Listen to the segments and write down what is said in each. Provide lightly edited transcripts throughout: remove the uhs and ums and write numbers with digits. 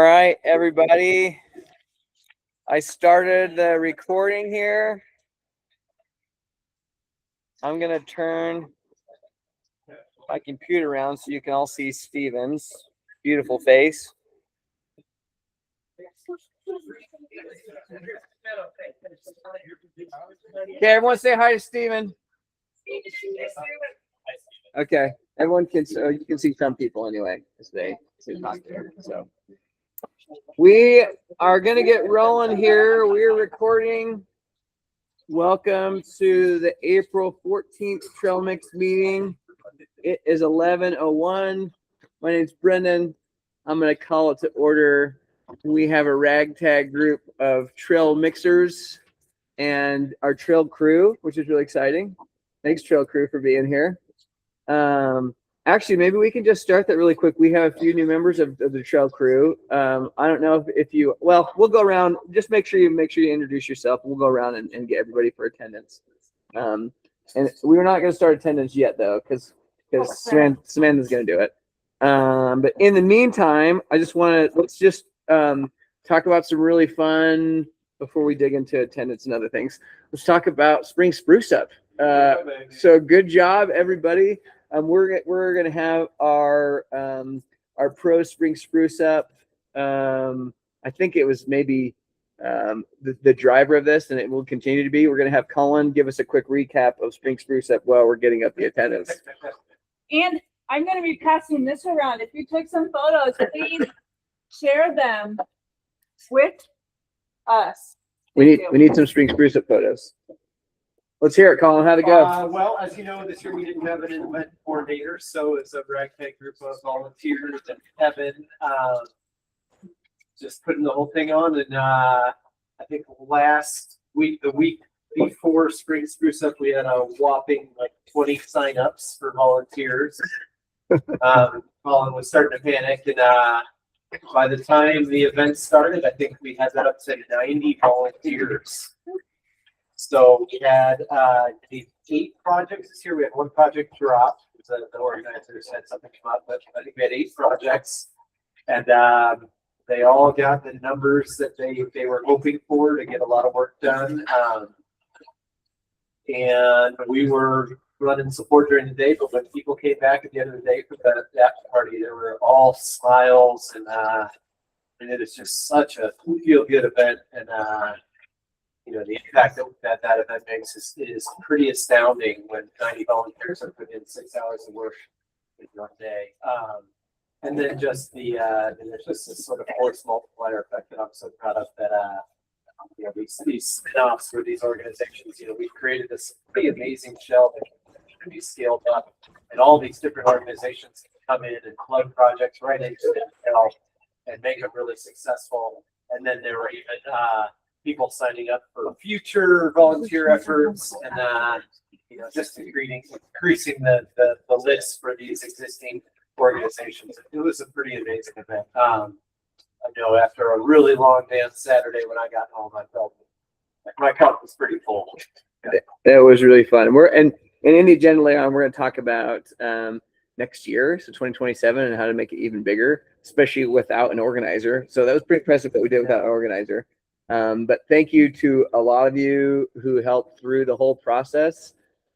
All right, everybody. I started the recording here. I'm going to turn my computer around so you can all see Steven's beautiful face. Okay, everyone say hi to Steven. Okay, everyone can, you can see some people anyway as they talk there. So we are going to get rolling here. We're recording. Welcome to the April 14th Trail Mix meeting. It is 11:01. My name's Brendan. I'm going to call it to order. We have a ragtag group of trail mixers and our trail crew, which is really exciting. Thanks, trail crew, for being here. Actually, maybe we can just start that really quick. We have a few new members of the trail crew. I don't know if you, well, we'll go around. Just make sure you introduce yourself. We'll go around and get everybody for attendance. And we're not going to start attendance yet, though, because Samantha's going to do it. But in the meantime, I just want to, let's just talk about some really fun, before we dig into attendance and other things. Let's talk about Spring Spruce Up. So good job, everybody. We're gonna have our pro Spring Spruce Up. I think it was maybe the driver of this, and it will continue to be. We're gonna have Colin give us a quick recap of Spring Spruce Up while we're getting up the attendance. And I'm gonna be passing this around. If you took some photos, please share them with us. We need some Spring Spruce Up photos. Let's hear it, Colin. How'd it go? Well, as you know, this year we didn't have an event coordinator, so it's a ragtag group of volunteers and Kevin just putting the whole thing on. And I think last week, the week before Spring Spruce Up, we had a whopping 20 signups for volunteers. Colin was starting to panic, and by the time the event started, I think we had that up to 90 volunteers. So we had the 8 projects this year. We had 1 project drop. The organizers had something come up, but I think we had 8 projects, and they all got the numbers that they were hoping for to get a lot of work done. And we were running support during the day, but when people came back at the end of the day for the after party, they were all smiles, and it is just such a feel-good event, and the impact that event makes is pretty astounding when 90 volunteers are put in 6 hours of work in one day. And then just there's just this sort of force multiplier effect that I'm so proud of, that these spin-offs for these organizations, we've created this pretty amazing shell that can be scaled up, and all these different organizations can come in and plug projects right into the shell and make them really successful. And then there were even people signing up for future volunteer efforts, and just increasing the list for these existing organizations. It was a pretty amazing event. I know after a really long day on Saturday, when I got home, I felt like my cup was pretty full. It was really fun. And in the agenda later on, we're going to talk about next year, so 2027, and how to make it even bigger, especially without an organizer. So that was pretty impressive that we did without an organizer. But thank you to a lot of you who helped through the whole process.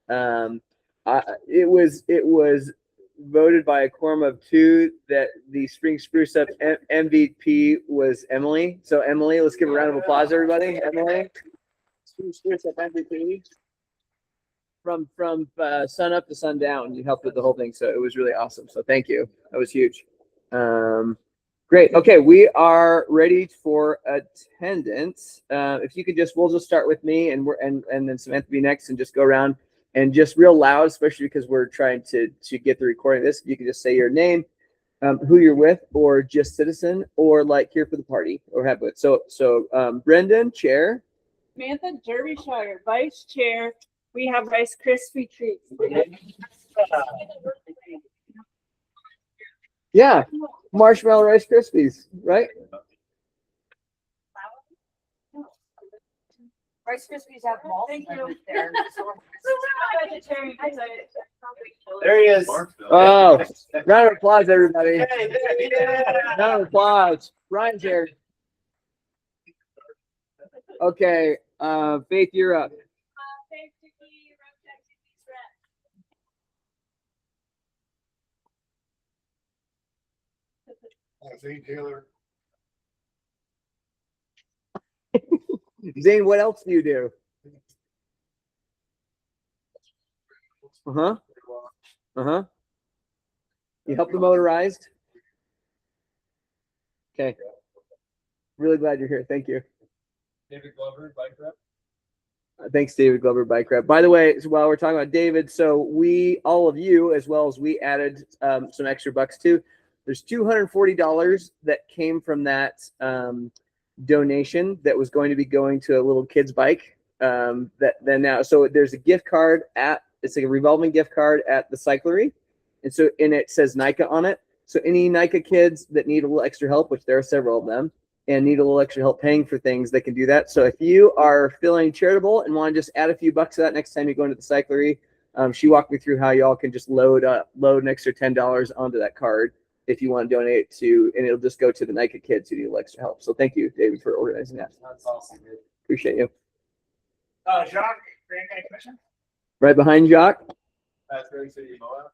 It was voted by a quorum of 2 that the Spring Spruce Up MVP was Emily. So Emily, let's give a round of applause, everybody. Emily, Spring Spruce Up MVP. From sun up to sundown, you helped with the whole thing, so it was really awesome. So thank you. That was huge. Great. Okay, we are ready for attendance. If you could we'll just start with me, and then Samantha be next, and just go around and just real loud, especially because we're trying to get the recording of this. You can just say your name, who you're with, or just citizen, or here for the party, or have it. So Brendan, chair. Samantha Derbyshire, vice chair. We have Rice Krispie treats. Yeah, marshmallow Rice Krispies, right? Rice Krispies have malt Thank in you. there. Vegetarian, 'cause There he is. Oh, round of applause, everybody. Hey, there he is. Round of applause. Ryan's here. Okay, Faith, you're up. Thanks to Key, Road Taxi, Peace Rep. Zane Taylor. Zane, what else do you do? Uh-huh. Uh-huh. You help the motorized? Okay. Really glad you're here. Thank you. David Glover, bike rep. Thanks, David Glover, Bike Rep. By the way, so while we're talking about David, so we, all of you, as well as we added some extra bucks too. There's $240 that came from that donation that was going to be going to a little kid's bike. That then now, so there's a gift card it's like a revolving gift card at the cyclery, and it says NICA on it. So any NICA kids that need a little extra help, which there are several of them, and need a little extra help paying for things, they can do that. So if you are feeling charitable and want to just add a few bucks to that next time you go into the cyclery, she walked me through how y'all can just load an extra $10 onto that card if you want to donate to, and it'll just go to the NICA kids who need a little extra help. So thank you, David, for organizing that. That's awesome, dude. Appreciate you. Jacques, Grand County Commission. Right behind Jock. That's Grand City, Moab.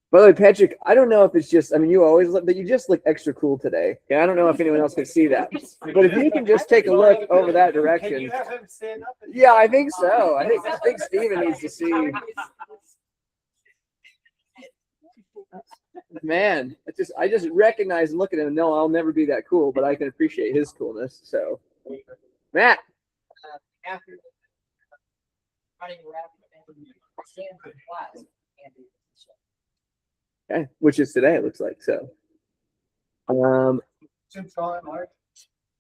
By the way, Patrick, I don't know if it's just, I mean, you always look, but you just look extra cool today. Okay, I don't know if anyone else can see that. But if you can just take a look over that Can direction. you have him stand up? Yeah, I think so. I think Steven needs to see. Man, I just recognize and look at him and know I'll never be that cool, but I can appreciate his coolness. So, Matt. After running around and stand for class. Okay, which is today, it looks like. So, Tim Shaw, Mark.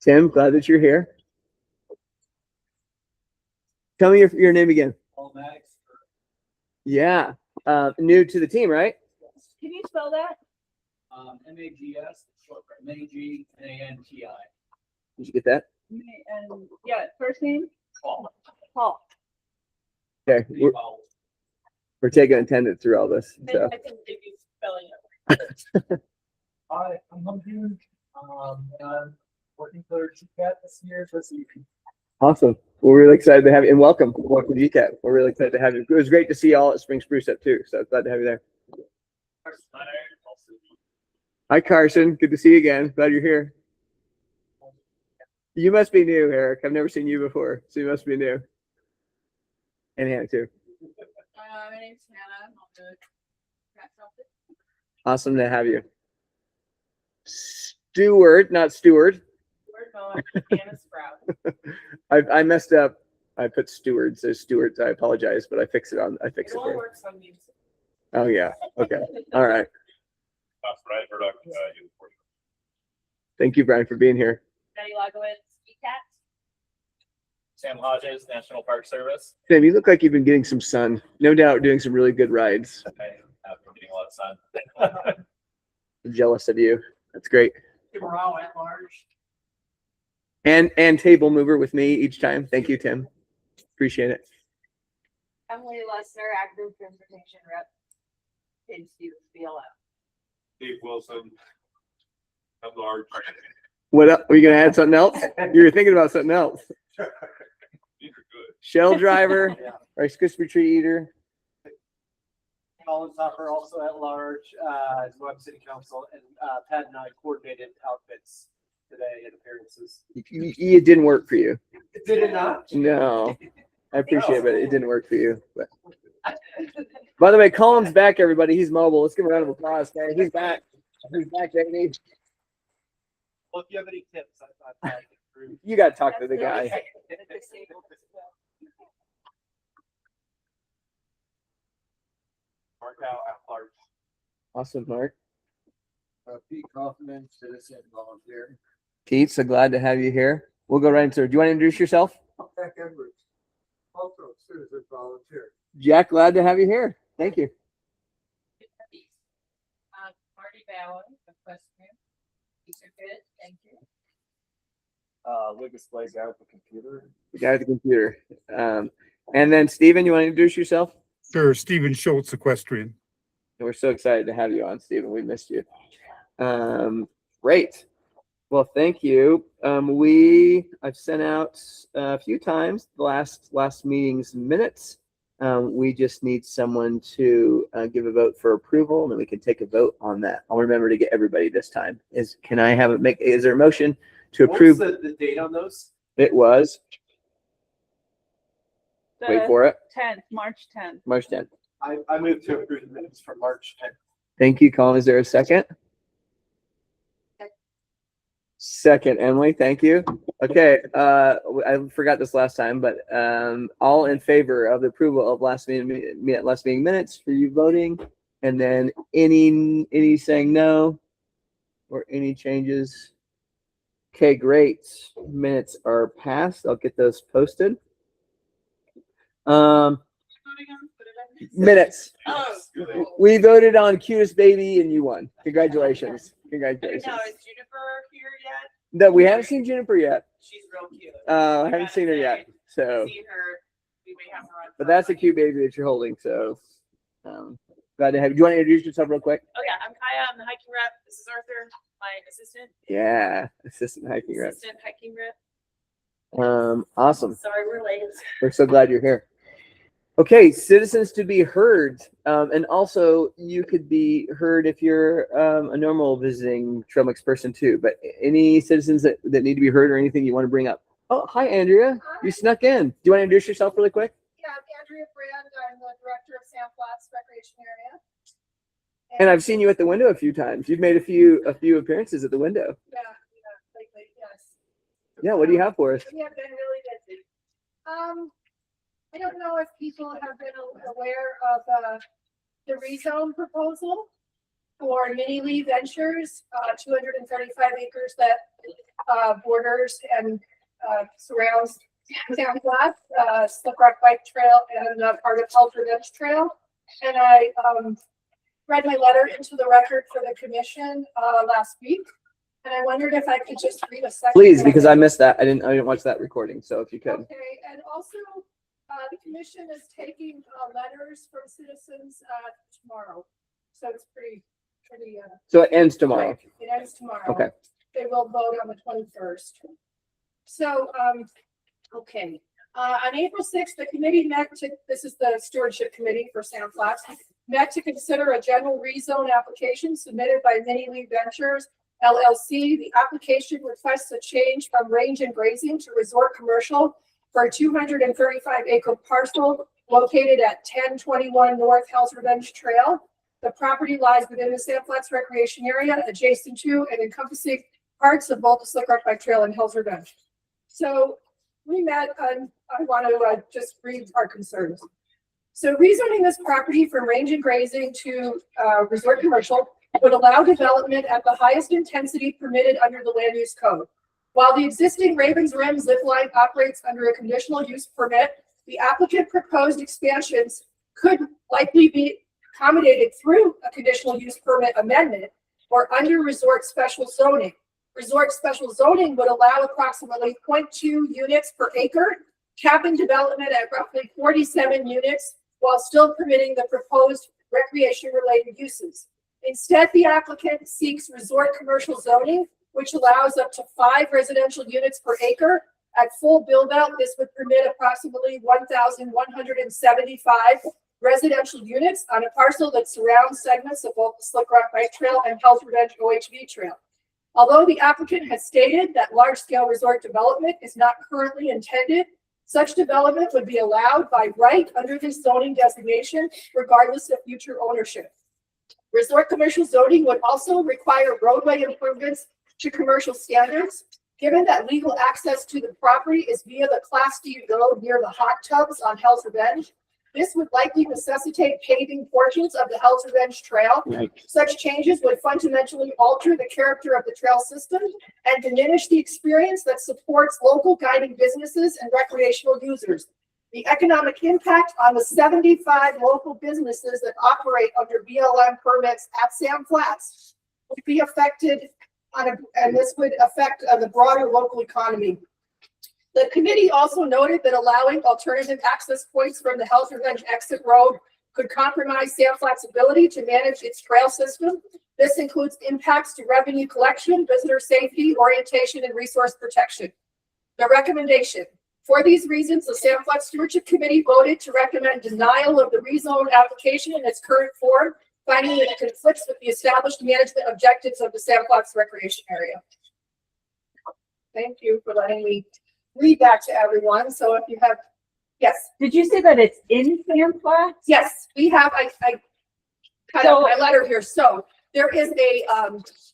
Tim, glad that you're here. Tell me your name again. Paul Maddox. Yeah, new to the team, right? Can you spell that? MAGS, short for MAGNANTI. Did you get that? And yeah, first name? Paul. Paul. Okay, we're taking attendance through all this. So, I can give you spelling it. Hi, I'm Humjun. I'm working for GCAT this year. So awesome. We're really excited to have you, and welcome to GCAT. We're really excited to have you. It was great to see you all at Spring Spruce Up too. So glad to have you there. Hi, Carson. Good to see you again. Glad you're here. You must be new, Eric. I've never seen you before, so you must be new. And Hannah too. My name's Hannah. I'm the cat something. Awesome to have you. Stewart, not Stewart. Hannah Sprout. I messed up. I put Stewart, so Stewart. I apologize, but I fixed it It for you. works on music. Oh yeah. Okay. All right. Brian Murdoch, Thank you, Brian, for being here. Betty Lagowitz, cat. Sam Hodges, National Park Service. Sam, you look like you've been getting some sun. No doubt doing some really good rides. I have been getting a lot of sun. I'm jealous of you. That's great. Tim Rao at large. And table mover with me each time. Thank you, Tim. Appreciate it. Emily Lessner, active transportation rep. In Stevens BLM. Dave Wilson, at large. What up? Were you gonna add something else? You were thinking about something else. These are good. Shell driver, Yeah. Rice Krispie treat eater. Colin Topper also at large, Moab City Council, and Pat and I coordinated outfits today and appearances. It didn't work for you. Did it not? No, I appreciate it, but it didn't work for you. But by the way, Colin's back, everybody. He's mobile. Let's give him a round of applause, man. He's back. He's back, baby. Well, if you have any tips, I'd improve. You got to talk to the guy. Mark out at large. Awesome, Mark. Pete Kaufman, citizen volunteer. Pete, so glad to have you here. We'll go right into it. Do you want to introduce yourself? Jack Edwards, also citizen volunteer. Jack, glad to have you here. Thank you. Marty Bowen, equestrian. These are good, thank you. Lucas Blaze out the computer. The guy at the computer. And then Steven, you want to introduce yourself? Sure, Stephen Schultz, equestrian. We're so excited to have you on, Steven. We missed you. Great. Well, thank you. I've sent out a few times the last meeting's minutes. We just need someone to give a vote for approval, and then we can take a vote on that. I'll remember to get everybody this time. Is there a motion to What was approve? the date on those? It was, wait for it, 10th, March 10th. March 10th. I moved to approve the minutes for March 10th. Thank you, Colin. Is there a second? Second, Emily, thank you. Okay, I forgot this last time, but all in favor of the approval of last meeting minutes for you voting, and then any saying no or any changes? Okay, great. Minutes are passed. I'll get those posted. Minutes. We voted on cutest baby and you won. Congratulations. Congratulations. Now, is Juniper here yet? No, we haven't seen Juniper yet. She's real cute. I haven't seen her yet. So, See her. We may have her on. but that's a cute baby that you're holding. So, glad to have you. Do you want to introduce yourself real quick? Oh yeah, I'm Kaya. I'm the hiking rep. This is Arthur, my assistant. Yeah, assistant hiking rep. Assistant hiking rep. Awesome. Sorry we're late. We're so glad you're here. Okay, citizens to be heard. And also you could be heard if you're a normal visiting Trail Mix person too, but any citizens that need to be heard or anything you want to bring up. Oh, hi, Andrea. You snuck in. Do you want to introduce yourself really quick? Yeah, I'm Andrea Brand. I'm the director of Sand Flats Recreation Area. And I've seen you at the window a few times. You've made a few appearances at the window. Yeah, lately, yes. Yeah, what do you have for us? We have been really busy. I don't know if people have been aware of the rezone proposal for Mini Lee Ventures, 235 acres that borders and surrounds Sand Flats, Slick Rock Bike Trail, and part of Halter Bench Trail. And I read my letter into the record for the commission last week, and I wondered if I could just read a second. Please, because I missed that. I didn't watch that recording. So if you could. Okay, and also the commission is taking letters from citizens tomorrow, so it's pretty. So it ends tomorrow. Quick. It ends tomorrow. Okay. They will vote on the 21st. So, okay. On April 6th, the committee met to, this is the stewardship committee for Sand Flats, met to consider a general rezone application submitted by Mini Lee Ventures LLC. The application requests a change from range and grazing to resort commercial for a 235 acre parcel located at 1021 North Halter Bench Trail. The property lies within the Sand Flats recreation area, adjacent to and encompassing parts of both the Slick Rock Bike Trail and Halter Bench. So we met, and I want to just read our concerns. So rezoning this property from range and grazing to resort commercial would allow development at the highest intensity permitted under the land use code. While the existing Ravens Rim zip line operates under a conditional use permit, the applicant proposed expansions could likely be accommodated through a conditional use permit amendment or under resort special zoning. Resort special zoning would allow approximately 0.2 units per acre, capping development at roughly 47 units, while still permitting the proposed recreation-related uses. Instead, the applicant seeks resort commercial zoning, which allows up to 5 residential units per acre. At full build-out, this would permit approximately 1,175 residential units on a parcel that surrounds segments of both the Slick Rock Bike Trail and Halter Bench OHV Trail. Although the applicant has stated that large-scale resort development is not currently intended, such development would be allowed by right under this zoning designation, regardless of future ownership. Resort commercial zoning would also require roadway improvements to commercial standards. Given that legal access to the property is via the Class D road near the hot tubs on Halter Bench, this would likely necessitate paving portions of the Halter Bench Trail. Such changes would fundamentally alter the character of the trail system and diminish the experience that supports local guiding businesses and recreational users. The economic impact on the 75 local businesses that operate under BLM permits at Sand Flats would be affected and this would affect the broader local economy. The committee also noted that allowing alternative access points from the Hell's Revenge exit road could compromise Sandflat's ability to manage its trail system. This includes impacts to revenue collection, visitor safety, orientation, and resource protection. The recommendation. For these reasons, the Sandflat Stewardship Committee voted to recommend denial of the rezone application in its current form, finding that it conflicts with the established management objectives of the Sandflat's recreation area. Thank you for letting me read that to everyone. So if you have, yes, Did you say that it's in Sandflat? yes, we have, I cut out my letter here. So there is a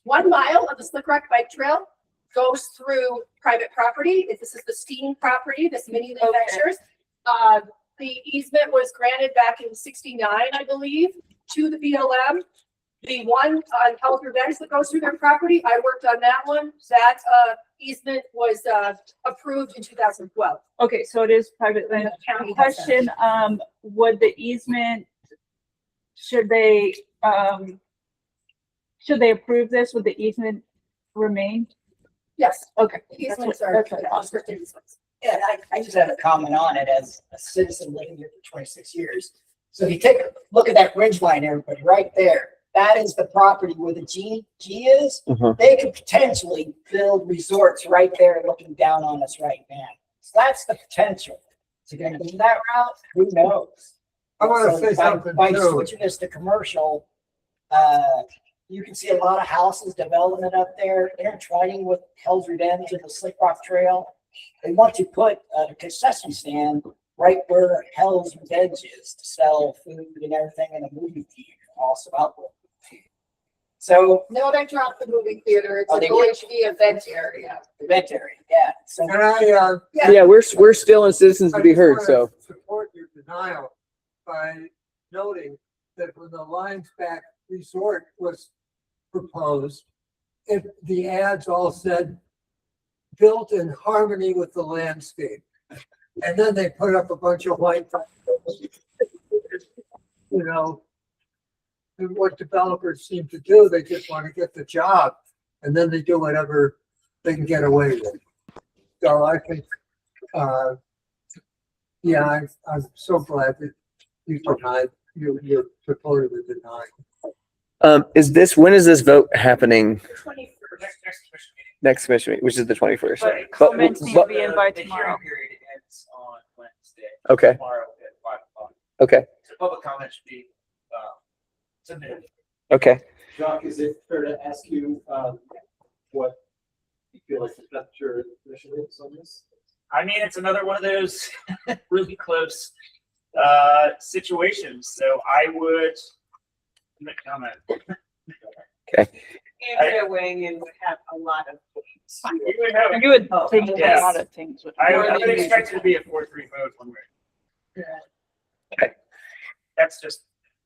1 mile of the Slick Rock Bike Trail goes through private property. This is the Steen property, this Mini Lee Ventures. The easement was granted back in '69, I believe, to the BLM. The one on Hell's Revenge that goes through their property, I worked on that one. That easement was approved in 2012. Okay, so it is private land. County has that. Question, would the easement, should they approve this? Would the easement remain? Yes. Okay. Easements are That's what- restricted easements. Yeah, I just have a comment on it as a citizen living here for 26 years. So if you take a look at that ridge line, everybody, right there, that is the property where the G is. Mhm. They could potentially build resorts right there looking down on us right now. So that's the potential. Is it going to be that route? Who knows? I want to So say something by too. switching this to commercial, you can see a lot of houses development up there, intertwining with Hell's Revenge and the Slick Rock Trail. They want to put a concession stand right where Hell's Revenge is to sell food and everything, and a movie theater also out there. So No, they dropped the movie theater. It's Oh, an they did? OHV event area. event area, yeah. So And I, Yeah, we're still in citizens to be heard, so. Support your denial by noting that when the Lions Back Resort was proposed, the ads all said, built in harmony with the landscape. And then they put up a bunch of white, you know, and what developers seem to do, they just want to get the job, and then they do whatever they can get away with. So I think, yeah, I'm so glad that you denied, you're supportive of denying. When is this vote happening? 21st. Next commission meeting, which is the 21st. But comments need to be in by tomorrow. The hearing period ends on Wednesday. Okay. Tomorrow at 5 o'clock. Okay, So public comment should be, submitted. okay. Jacques, is it fair to ask you, what you feel like the temperature commission is on this? I mean, it's another one of those really close situations. So I would make a comment. Andrea weighing in would have a lot of. We would have- You would think a Yes. lot of things would. I would expect it to be a 4-3 vote one way. Okay. That's just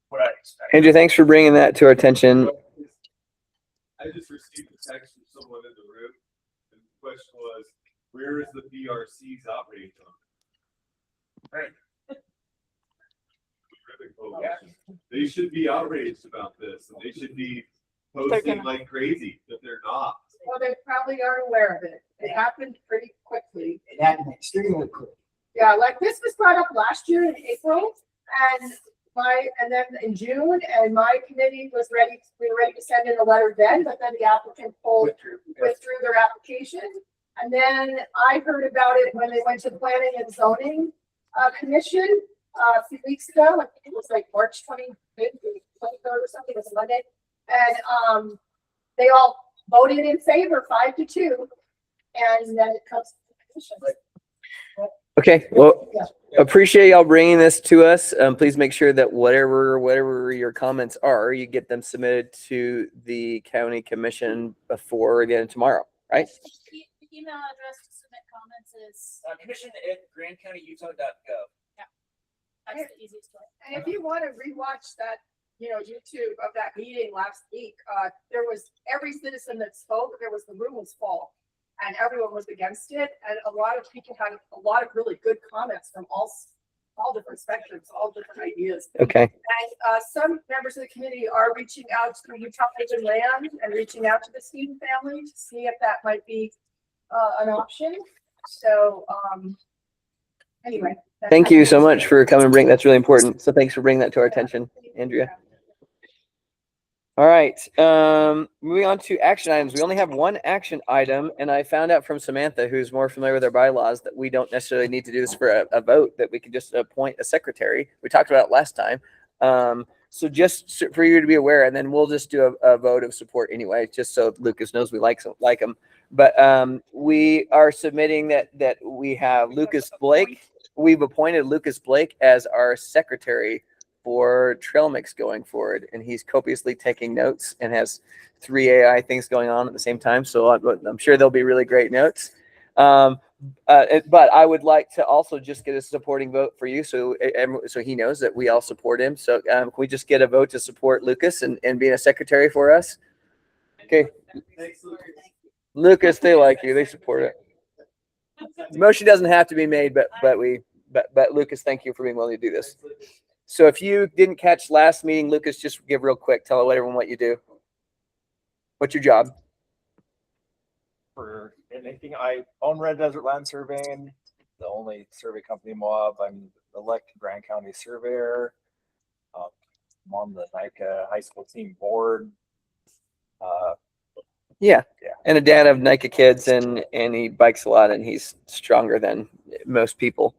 what I expect. Andrew, thanks for bringing that to our attention. I just received a text from someone in the room, and the question was, where is the BRC's operating zone? Right. They should be outraged about this, and they should be posting like crazy, but they're not. Well, they probably aren't aware of it. It happened pretty quickly. it happened extremely quick. Yeah, like this was brought up last year in April and then in June, and my committee was ready, we were ready to send in a letter then, but then the applicant withdrew their application. And then I heard about it when they went to the Planning and Zoning Commission a few weeks ago. I think it was like March 25th, 23rd or something, it was a Monday. And they all voted in favor 5-2. And then it comes to the commission. Okay, well, appreciate y'all bringing this to us. Please make sure that whatever your comments are, you get them submitted to the county commission before the end of tomorrow, right? The email address to submit comments is, Commission@grandcountyutah.gov. that's the easiest way. And if you want to rewatch that, YouTube of that meeting last week, there was every citizen that spoke, the room was full and everyone was against it. And a lot of people had a lot of really good comments from all all different spectrums, all different ideas. Okay. And some members of the committee are reaching out to Utah Open Land and reaching out to the Stevens family to see if that might be an option. So anyway. Thank you so much for coming and bring, that's really important. So thanks for bringing that to our attention, Andrea. All right, moving on to action items. We only have one action item, and I found out from Samantha, who's more familiar with our bylaws, that we don't necessarily need to do this for a vote, that we can just appoint a secretary. We talked about it last time. So just for you to be aware, and then we'll just do a vote of support anyway, just so Lucas knows we like him. But we are submitting that we have Lucas Blake. We've appointed Lucas Blake as our secretary for Trail Mix going forward, and he's copiously taking notes and has 3 AI things going on at the same time. So I'm sure there'll be really great notes. But I would like to also just get a supporting vote for you, so he knows that we all support him. So can we just get a vote to support Lucas and being a secretary for us? Okay, Thanks, Lucas. Lucas, they like you. They support it. The motion doesn't have to be made, but Lucas, thank you for being willing to do this. So if you didn't catch last meeting, Lucas, just give real quick. Tell everyone what you do. What's your job? For anything, I own Red Desert Land Surveying, the only survey company in Moab. I'm elected Grand County surveyor. I'm on the NICA high school team board. Yeah. And a dad of NICA kids, and he bikes a lot, and he's stronger than most people.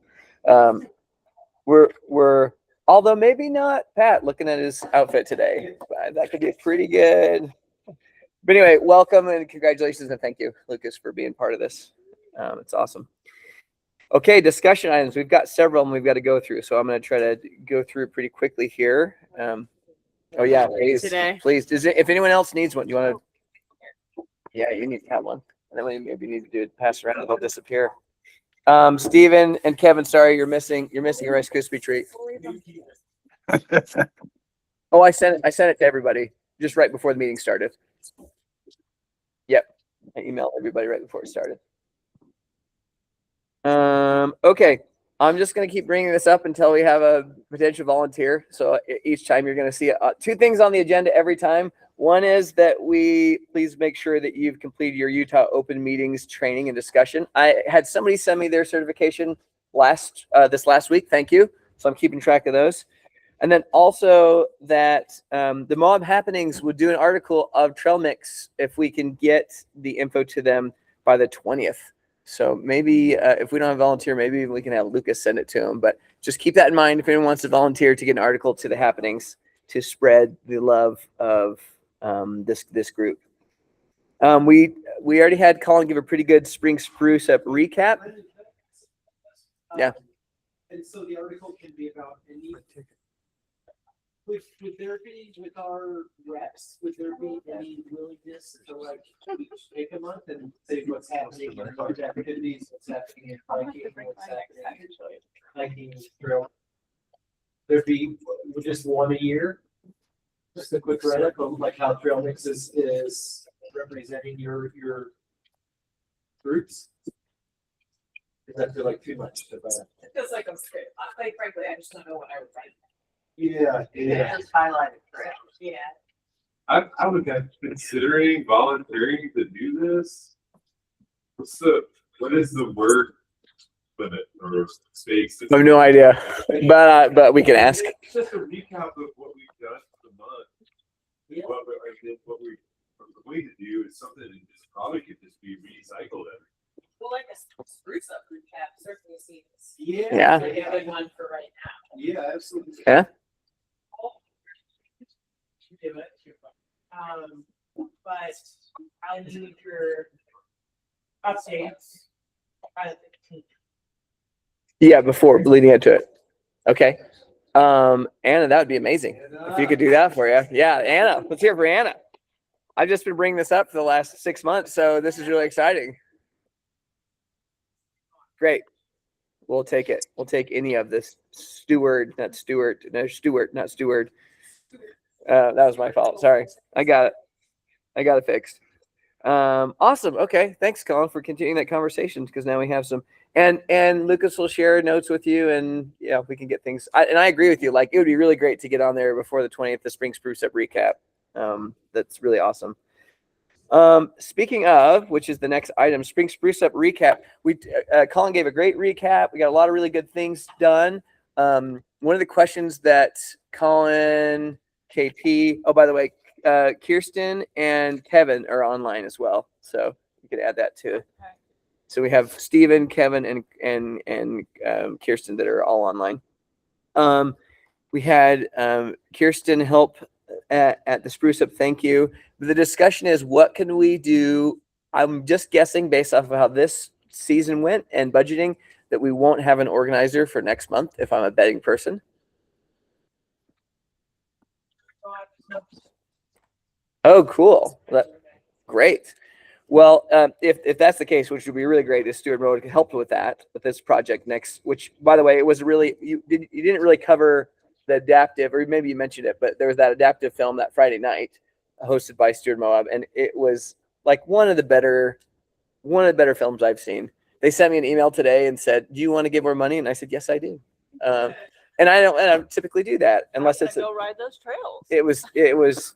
We're although maybe not Pat, looking at his outfit today. That could be pretty good. But anyway, welcome and congratulations, and thank you, Lucas, for being part of this. It's awesome. Okay, discussion items. We've got several and we've got to go through. So I'm going to try to go through pretty quickly here. Oh yeah, please. Please. If anyone else needs one, you want to? Yeah, you need to have one. And then maybe you need to do it, pass around, it'll disappear. Steven and Kevin, sorry, you're missing a Rice Krispie treat. Oh, I sent it to everybody just right before the meeting started. Yep. I emailed everybody right before it started. Okay. I'm just going to keep bringing this up until we have a potential volunteer. So each time you're going to see two things on the agenda every time. One is that we please make sure that you've completed your Utah Open Meetings training and discussion. I had somebody send me their certification this last week. Thank you. So I'm keeping track of those. And then also that the Moab Happenings would do an article of Trail Mix if we can get the info to them by the 20th. So maybe if we don't have a volunteer, maybe we can have Lucas send it to him. But just keep that in mind if anyone wants to volunteer to get an article to the Happenings to spread the love of this group. We already had Colin give a pretty good spring spruce up recap. Yeah. And so the article can be about any. Would there be with our reps? Would there be any willingness to like each take a month and say what's happening in our activities, what's happening in hiking, what's happening in hiking trail? There'd be just one a year. Just a quick write up of like how Trail Mix is representing your groups. Does that feel like too much? It feels like I'm straight. Like frankly, I just don't know what I would write. Yeah. Just highlighted for it. Yeah. I would be considering volunteering to do this. What is the word limit or space? I have no idea, but we can ask. It's just a recap of what we've done for the month. Yeah. What we are going to do is something that just probably could just be recycled. Well, like a spruce up recap certainly seems. Yeah. Like a good one for right now. Yeah, absolutely. Yeah. But I need your updates by the 15th. Yeah, before leading into it. Okay. Anna, that would be amazing if you could do that for you. Yeah, Anna, let's hear it for Anna. I've just been bringing this up for the last 6 months, so this is really exciting. Great. We'll take it. We'll take any of this. Stewart. That was my fault. Sorry. I got it fixed. Awesome. Okay. Thanks, Colin, for continuing that conversation because now we have some and Lucas will share notes with you and yeah, we can get things. And I agree with you. Like it would be really great to get on there before the 20th, the spring spruce up recap. That's really awesome. Speaking of, which is the next item, spring spruce up recap. Colin gave a great recap. We got a lot of really good things done. One of the questions that Colin, KP, oh, by the way, Kirsten and Kevin are online as well. So you could add that too. So we have Stephen, Kevin, and Kirsten that are all online. We had Kirsten help at the Spruce Up. Thank you. The discussion is what can we do? I'm just guessing based off of how this season went and budgeting that we won't have an organizer for next month if I'm a betting person. Oh, cool. Great. Well, if that's the case, which would be really great, if Stuart Road could help with that, with this project next, which by the way, it was really, you didn't really cover the adaptive, or maybe you mentioned it, but there was that adaptive film that Friday night hosted by Stuart Moab. And it was like one of the better films I've seen. They sent me an email today and said, do you want to give more money? And I said, yes, I do. And I don't typically do that unless it's go ride those trails. It was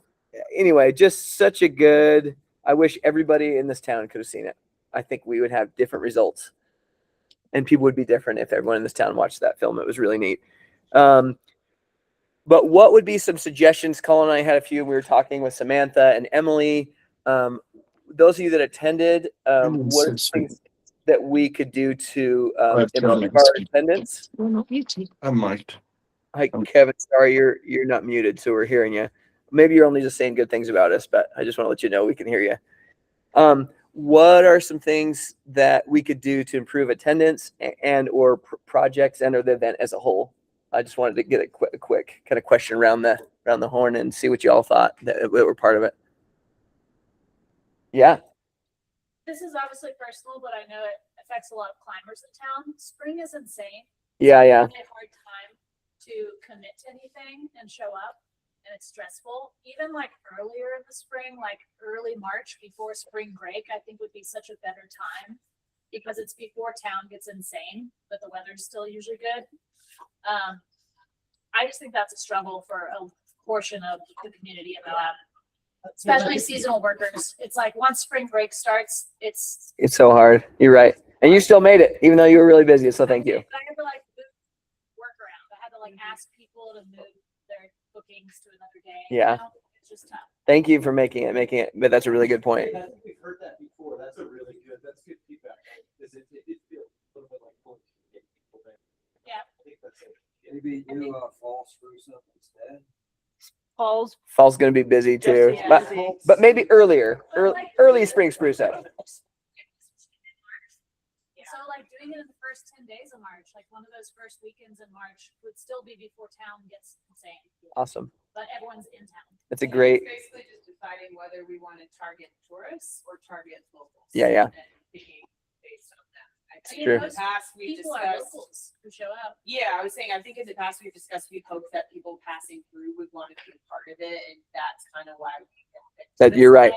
anyway, just such a good, I wish everybody in this town could have seen it. I think we would have different results and people would be different if everyone in this town watched that film. It was really neat. But what would be some suggestions? Colin and I had a few. We were talking with Samantha and Emily. Those of you that attended, what are things that we could do to improve our attendance? I might. Hi, Kevin. Sorry, you're not muted, so we're hearing you. Maybe you're only just saying good things about us, but I just want to let you know we can hear you. What are some things that we could do to improve attendance and or projects and or the event as a whole? I just wanted to get a quick kind of question around the horn and see what you all thought that were part of it. Yeah. This is obviously personal, but I know it affects a lot of climbers in town. Spring is insane. Yeah. It's a hard time to commit to anything and show up. And it's stressful. Even like earlier in the spring, like early March before spring break, I think would be such a better time because it's before town gets insane, but the weather's still usually good. I just think that's a struggle for a portion of the community in Moab, especially seasonal workers. It's like once spring break starts, it's so hard. You're right. And you still made it, even though you were really busy. So thank you. I had to like move work around. I had to like ask people to move their bookings to another day. Yeah. You know? It's just tough. Thank you for making it. But that's a really good point. I think we've heard that before. That's good feedback. Because it feels a little bit like pulling people there. Yeah. I think that's it. Maybe do a fall spruce up instead. Fall's going to be busy too, Yeah. but maybe early spring spruce up. So like doing it in the first 10 days of March, like one of those first weekends in March would still be before town gets insane. Awesome. But everyone's in town. That's a great. It's basically just deciding whether we want to target tourists or target locals. Yeah. And picking based on that. I It's think true. in the past we People are discussed. locals who show up. Yeah, I was saying, I think in the past we've discussed, we hoped that people passing through would want to be a part of it, and that's kind of why. You're right.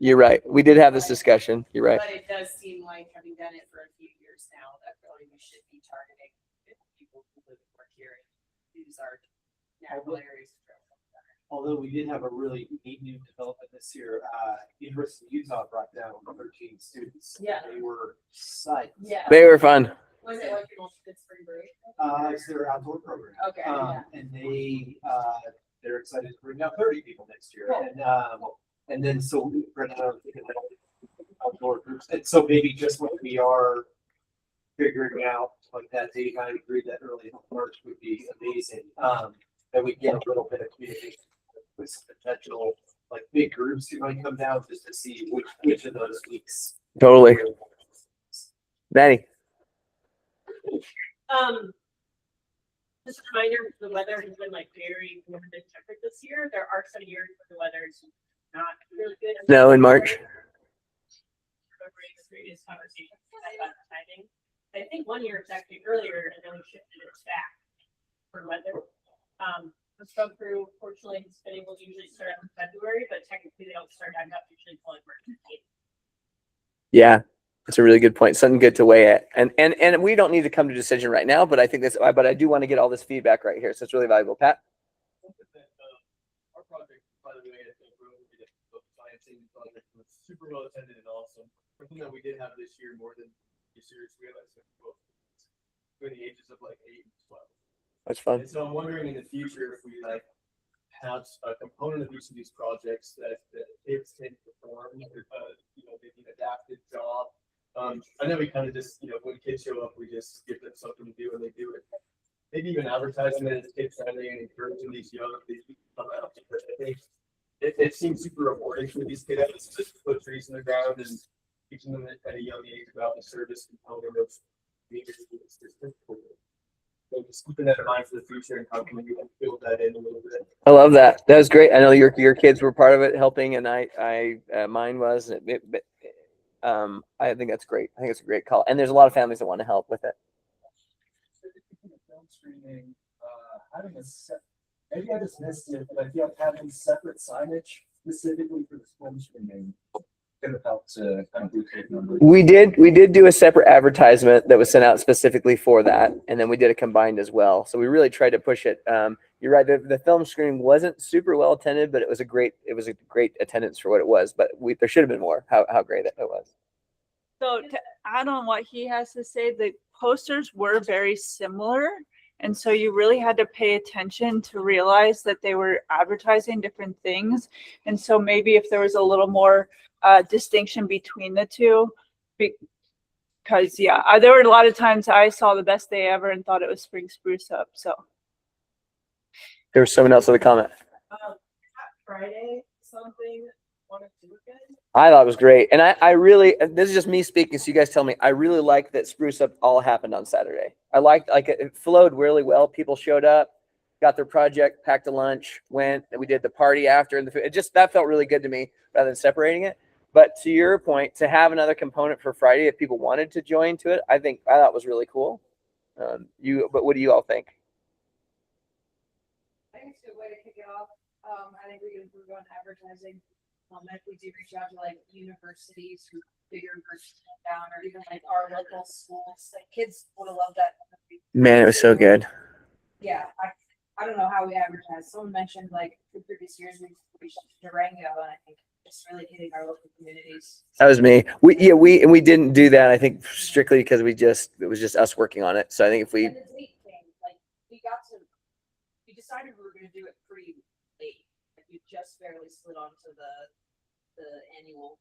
You're right. We did have this discussion. You're right. But it does seem like, having done it for a few years now, that really we should be targeting people who live and work here and use our natural areas. Although we did have a really neat new development this year, University of Utah brought down 13 students. Yeah. They were psyched. Yeah. They were fun. Was it like your good spring break? It's their outdoor program. Okay, yeah. And they're excited to bring out 30 people next year. And then so we bring out outdoor groups. And so maybe just when we are figuring out like that date, I agree that early March would be amazing. That we get a little bit of communication with some potential like big groups who might come down just to see which of those weeks. Totally. Maddie. Just a reminder, the weather has been like very warm and temperate this year. There are some years where the weather is not really good. No, in March. Remembering the previous conversation about timing. I think one year it's actually earlier and then we shifted it back for weather. has gone through, fortunately, he's been able to usually start in February, but technically they don't start back up usually until like March 8th. Yeah, that's a really good point. Something good to weigh it. And we don't need to come to a decision right now, but I think but I do want to get all this feedback right here. So it's really valuable. Pat? Our project, by the way, I think really did the financing project was super well attended and awesome. Something that we did have this year more than this year's realized between the ages of like 8 and 12. That's fun. And so I'm wondering in the future if we like have a component of each of these projects that kids can perform, you know, maybe an adapted job. I know we kind of just, you know, when kids show up, we just give them something to do and they do it. Maybe even advertising it as kid friendly and encouraging these young people to come out. Because I think it seems super rewarding for these kids to just put trees in the ground and teaching them at a young age about the service component of being a school assistant. So just keeping that in mind for the future and how can we build that in a little bit. I love that. That was great. I know your kids were part of it, helping, and mine was. I think that's great. I think it's a great call, and there's a lot of families that want to help with it. Film streaming, maybe I just missed it, but I feel like having separate signage specifically for the film streaming could have helped to kind of boost those numbers. We did do a separate advertisement that was sent out specifically for that, and then we did a combined as well. So we really tried to push it. You're right. The film screening wasn't super well attended, but it was a great attendance for what it was. But there should have been more. How great it was. So to add on what he has to say, the posters were very similar. And so you really had to pay attention to realize that they were advertising different things. And so maybe if there was a little more distinction between the two, because there were a lot of times I saw the best day ever and thought it was Spring Spruce Up. So there was someone else with a comment. Friday, something want to do again? I thought it was great. And I really, this is just me speaking, so you guys tell me, I really liked that Spruce Up all happened on Saturday. I liked, it flowed really well. People showed up, got their project, packed a lunch, went, and we did the party after. And that felt really good to me rather than separating it. But to your point, to have another component for Friday, if people wanted to join to it, I thought was really cool. But what do you all think? I think it's a good way to kick it off. I think we can improve on advertising. If we do reach out to like universities who bigger universities down, or even like our local schools, like kids would have loved that. Man, it was so good. Yeah, I don't know how we advertise. Someone mentioned like the previous years we reached out to Durango, and I think it's really hitting our local communities. That was me. We didn't do that. I think strictly because it was just us working on it. So I think if we. And the date thing, like we decided we were going to do it pretty late. Like we just barely slid onto the annual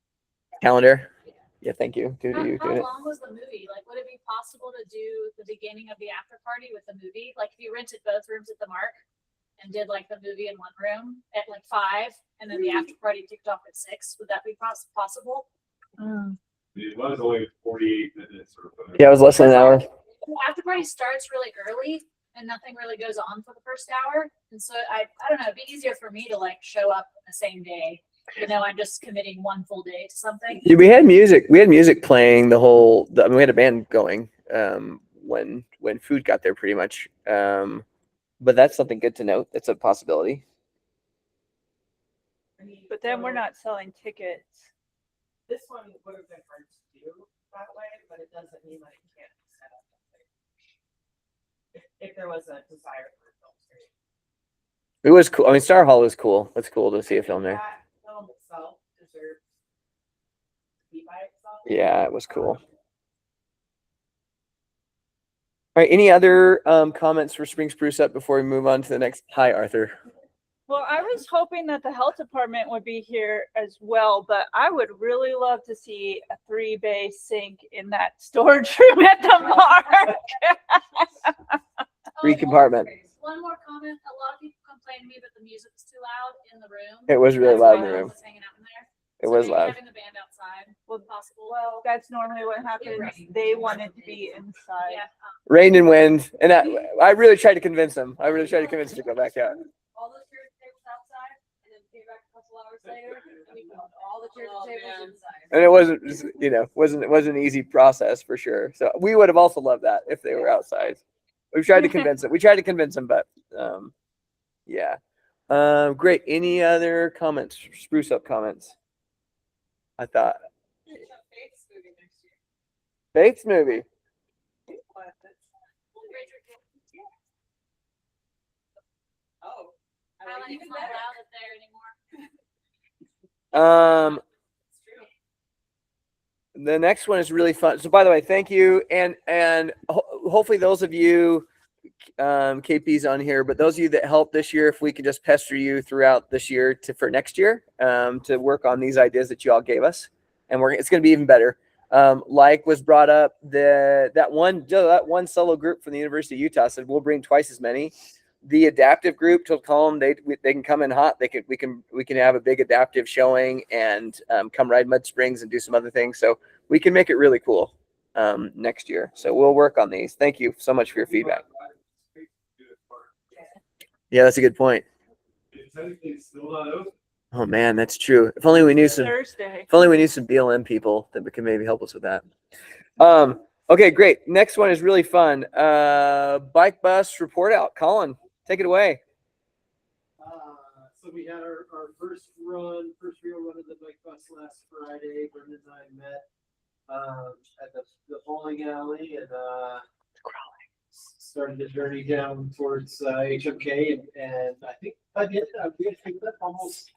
Calendar. Yeah. Yeah, thank you. How long was the movie? Like, would it be possible to do the beginning of the after party with the movie? Like, if you rented both rooms at the Mark and did like the movie in one room at like 5, and then the after party kicked off at 6, would that be possible? It was only 48 minutes or whatever. Yeah, it was less than an hour. The after party starts really early and nothing really goes on for the first hour. And so I don't know, it'd be easier for me to like show up the same day. I'm just committing one full day to something. Yeah, we had music playing we had a band going when food got there pretty much. But that's something good to note. That's a possibility. but then we're not selling tickets. This one would have been hard to do that way, but it doesn't mean that it can't be set up that way. If there was a desire for a film stream. It was cool. I mean, Star Hall was cool. It's cool to see a film there. That film itself deserves to be by itself. Yeah, it was cool. All right. Any other comments for Spring Spruce Up before we move on to the next? Hi, Arthur. Well, I was hoping that the health department would be here as well, but I would really love to see a 3-bay sink in that storage room at the Mark. 3 compartment. One more comment. A lot of people complain to me that the music is too loud in the room. It was really That's loud in why the I room. was hanging out in there. It So was maybe loud. Having the band outside, Well, possible. Well, that's normally what happens. They wanted to be inside. Yeah. Rain and wind. And I really tried to convince them. I really tried to convince them to go back out. all the church tables outside, and then came back a couple hours later, and we found all the church tables inside. And it wasn't an easy process for sure. So we would have also loved that if they were outside. We tried to convince them. We tried to convince them, but Yeah. Great. Any other comments? Spruce up comments. I thought Faith's movie. Oh. Highlight's not allowed up there anymore. The next one is really fun. So by the way, thank you. And hopefully those of you, KP's on here, but those of you that helped this year, if we could just pester you throughout this year for next year, to work on these ideas that you all gave us. And it's going to be even better. Like was brought up, that one solo group from the University of Utah said, we'll bring twice as many. The adaptive group told Colin they can come in hot. We can have a big adaptive showing and come ride Mud Springs and do some other things. So we can make it really cool next year. So we'll work on these. Thank you so much for your feedback. Yeah, that's a good point. Oh man, that's true. If only we knew some. Thursday. If only we knew some BLM people that could maybe help us with that. Okay, great. Next one is really fun. Bike bus report out. Colin, take it away. So we had our first real run of the bike bus last Friday. Brendan and I met at the bowling alley and started the journey down towards HMK and I think by the end of we had picked up almost,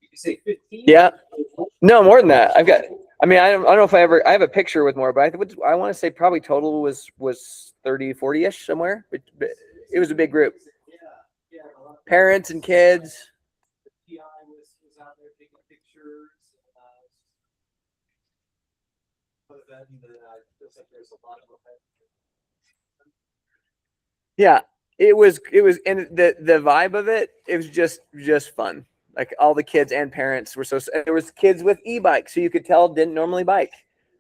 you could say 15. Yeah. No, more than that. I don't know if I have a picture with more, but I want to say probably total was 30, 40-ish somewhere. But it was a big group. Yeah. Parents and kids. The PI was out there taking pictures. But then feels like there's a lot of them. Yeah, it was, and the vibe of it was just fun. Like all the kids and parents were there was kids with e-bikes, so you could tell didn't normally bike.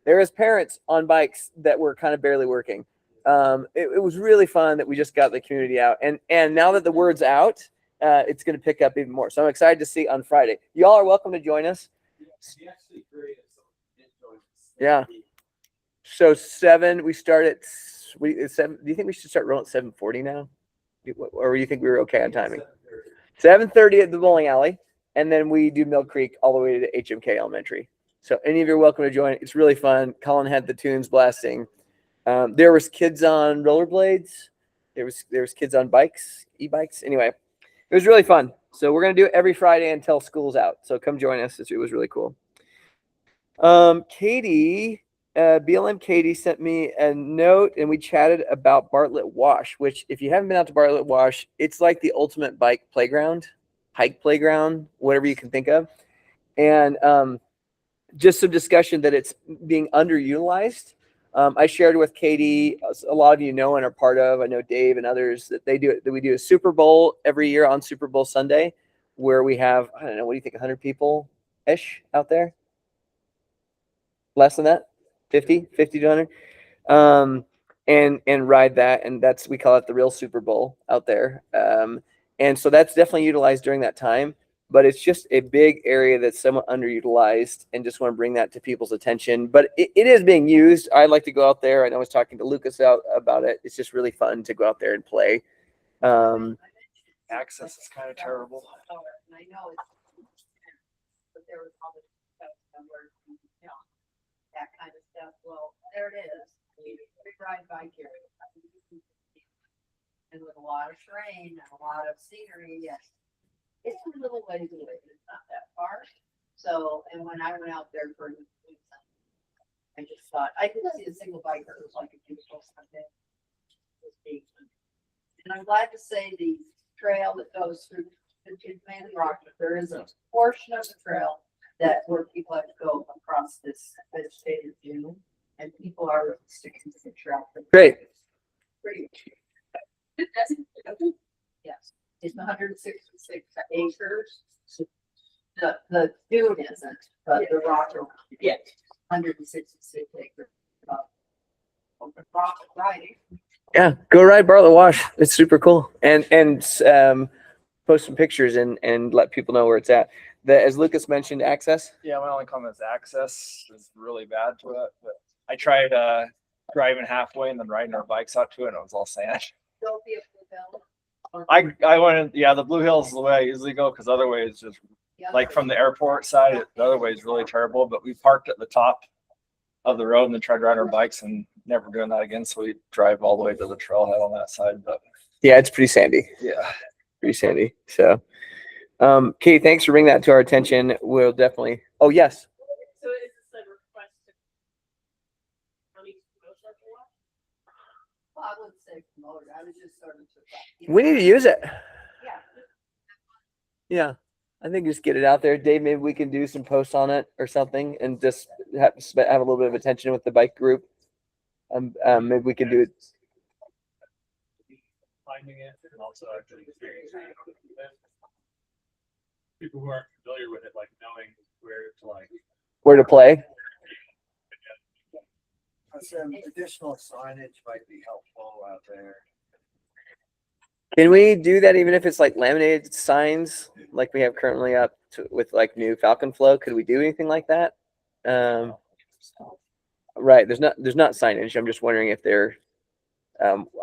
There was parents on bikes that were kind of barely working. It was really fun that we just got the community out, and now that the word's out, it's going to pick up even more. So I'm excited to see on Friday. Y'all are welcome to join us. Yeah. So 7, we start at 7. Do you think we should start rolling at 7:40 now, or do you think we were okay on timing? 7:30 at the bowling alley, and then we do Mill Creek all the way to HMK Elementary. So any of you are welcome to join. It's really fun. Colin had the tunes blasting. There was kids on rollerblades. There was kids on bikes, e-bikes. Anyway, it was really fun. So we're gonna do it every Friday until school's out. So come join us. It was really cool. Katie. BLM Katie sent me a note and we chatted about Bartlett Wash, which if you haven't been out to Bartlett Wash, it's like the ultimate bike playground, hike playground, whatever you can think of. And just some discussion that it's being underutilized. I shared with Katie, a lot of you know and are part of, I know Dave and others, that we do a Super Bowl every year on Super Bowl Sunday, where we have, I don't know, what do you think, 100 people-ish out there? Less than that? 50 to 100, and ride that. And we call it the real Super Bowl out there. And so that's definitely utilized during that time, but it's just a big area that's somewhat underutilized and just want to bring that to people's attention, but it is being used. I like to go out there. And I was talking to Lucas about it. It's just really fun to go out there and play. Access is kind of terrible. I know but there was all this stuff somewhere, that kind of stuff. Well, there it is. We ride bike here. And with a lot of terrain and a lot of scenery, yes. It's a little ways away, but it's not that far. So, and when I went out there for I just thought I didn't see a single biker. It was like a beautiful Sunday. And I'm glad to say the trail that goes through the Man Rock, there is a portion of the trail where people have to go across this vegetated dune, and people are sticking to the trail. Great. Pretty. Yes, it's 166 acres. The dune isn't, but the rock around it. Yeah. 166 acres. Rock riding. Yeah, go ride Bartlett Wash. It's super cool. And post some pictures and let people know where it's at. As Lucas mentioned, access. Yeah, my only comment is access is really bad to it. But I tried driving halfway and then riding our bikes out to it, and it was all sand. Don't be a bell. I went, yeah, the Blue Hills is the way I usually go, because other way is just like from the airport side, the other way is really terrible, but we parked at the top of the road and then tried to ride our bikes and never doing that again. So we drive all the way to the trailhead on that side, but Yeah, it's pretty sandy. yeah. Pretty sandy. So, Katie, thanks for bringing that to our attention. We'll definitely. Oh yes. So is this a request to release most of the law? Well, I wouldn't say promoted, I was just sort of. We need to use it. Yeah. Yeah. I think just get it out there. Dave, maybe we can do some posts on it or something and just have a little bit of attention with the bike group. Maybe we can do it. Finding it and also actually experiencing it. People who aren't familiar with it, like knowing where to Where to play. Some additional signage might be helpful out there. Can we do that even if it's like laminated signs like we have currently up with like new Falcon Flow? Could we do anything like that? Right. There's not signage. I'm just wondering if there,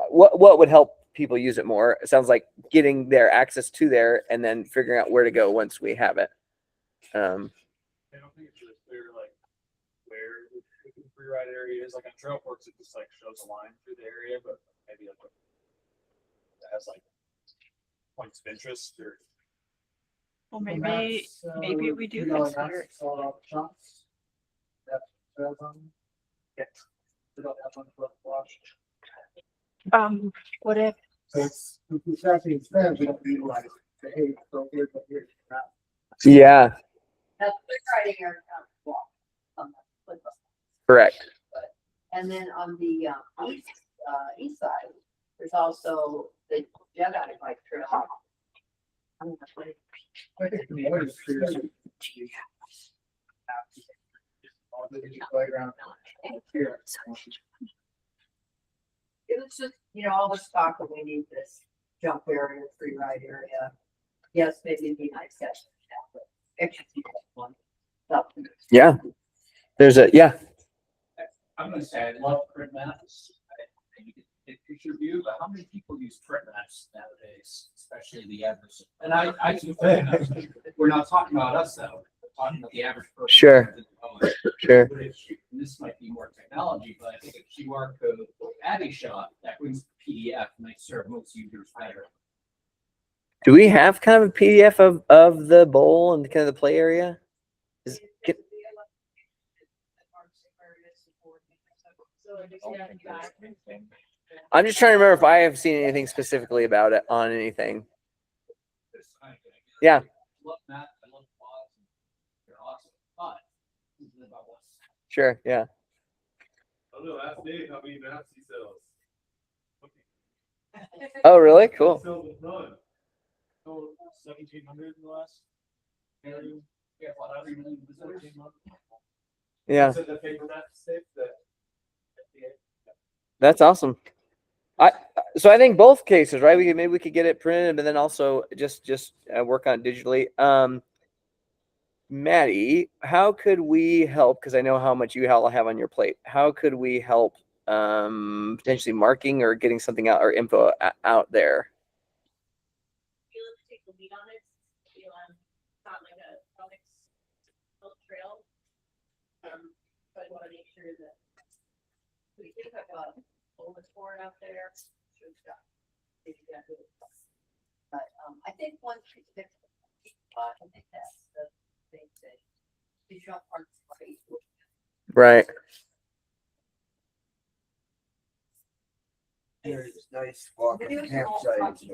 what would help people use it more? It sounds like getting their access to there and then figuring out where to go once we have it. I don't think it's really clear like where the free ride area is. Like on Trailforks, it just like shows a line through the area, but maybe like that has like points of interest or. Well, maybe we do this here. What if Yeah, That's riding area walk. correct. And then on the east side, there's also the Jedi bike trail. I'm not sure. It was just, all the stock that we need this jump area, free ride area. Yes, maybe it'd be nice to have extra one. Yeah. There's I'm gonna say I love print maps. You can get picture view, but how many people use print maps nowadays, especially the average? And I do think we're not talking about us though. We're talking about the average person. Sure. Sure. This might be more technology, but I think a QR code at a shop that brings PDF might serve most users better. Do we have kind of a PDF of the bowl and kind of the play area? I'm just trying to remember if I have seen anything specifically about it on anything. Yeah. Love maps, I love plots. They're awesome, but this is about us. Sure. Yeah. I don't know, ask Dave how many maps he sells. Oh, really? Cool. He sells a ton. So 1,700 in the last. Yeah, what, 100 visitors? Yeah. Is it the paper map stick that? That's awesome. So I think both cases, right? Maybe we could get it printed, but then also just work on it digitally. Maddie, how could we help? Because I know how much you all have on your plate. How could we help potentially marking or getting something out or info out there? Feel to take the lead on it. Feel not like a comics trail. But I want to make sure that we do have a bulletin board out there. But I think once you fix it, I think that's the thing that you jump on. Right. There's nice walking campsites.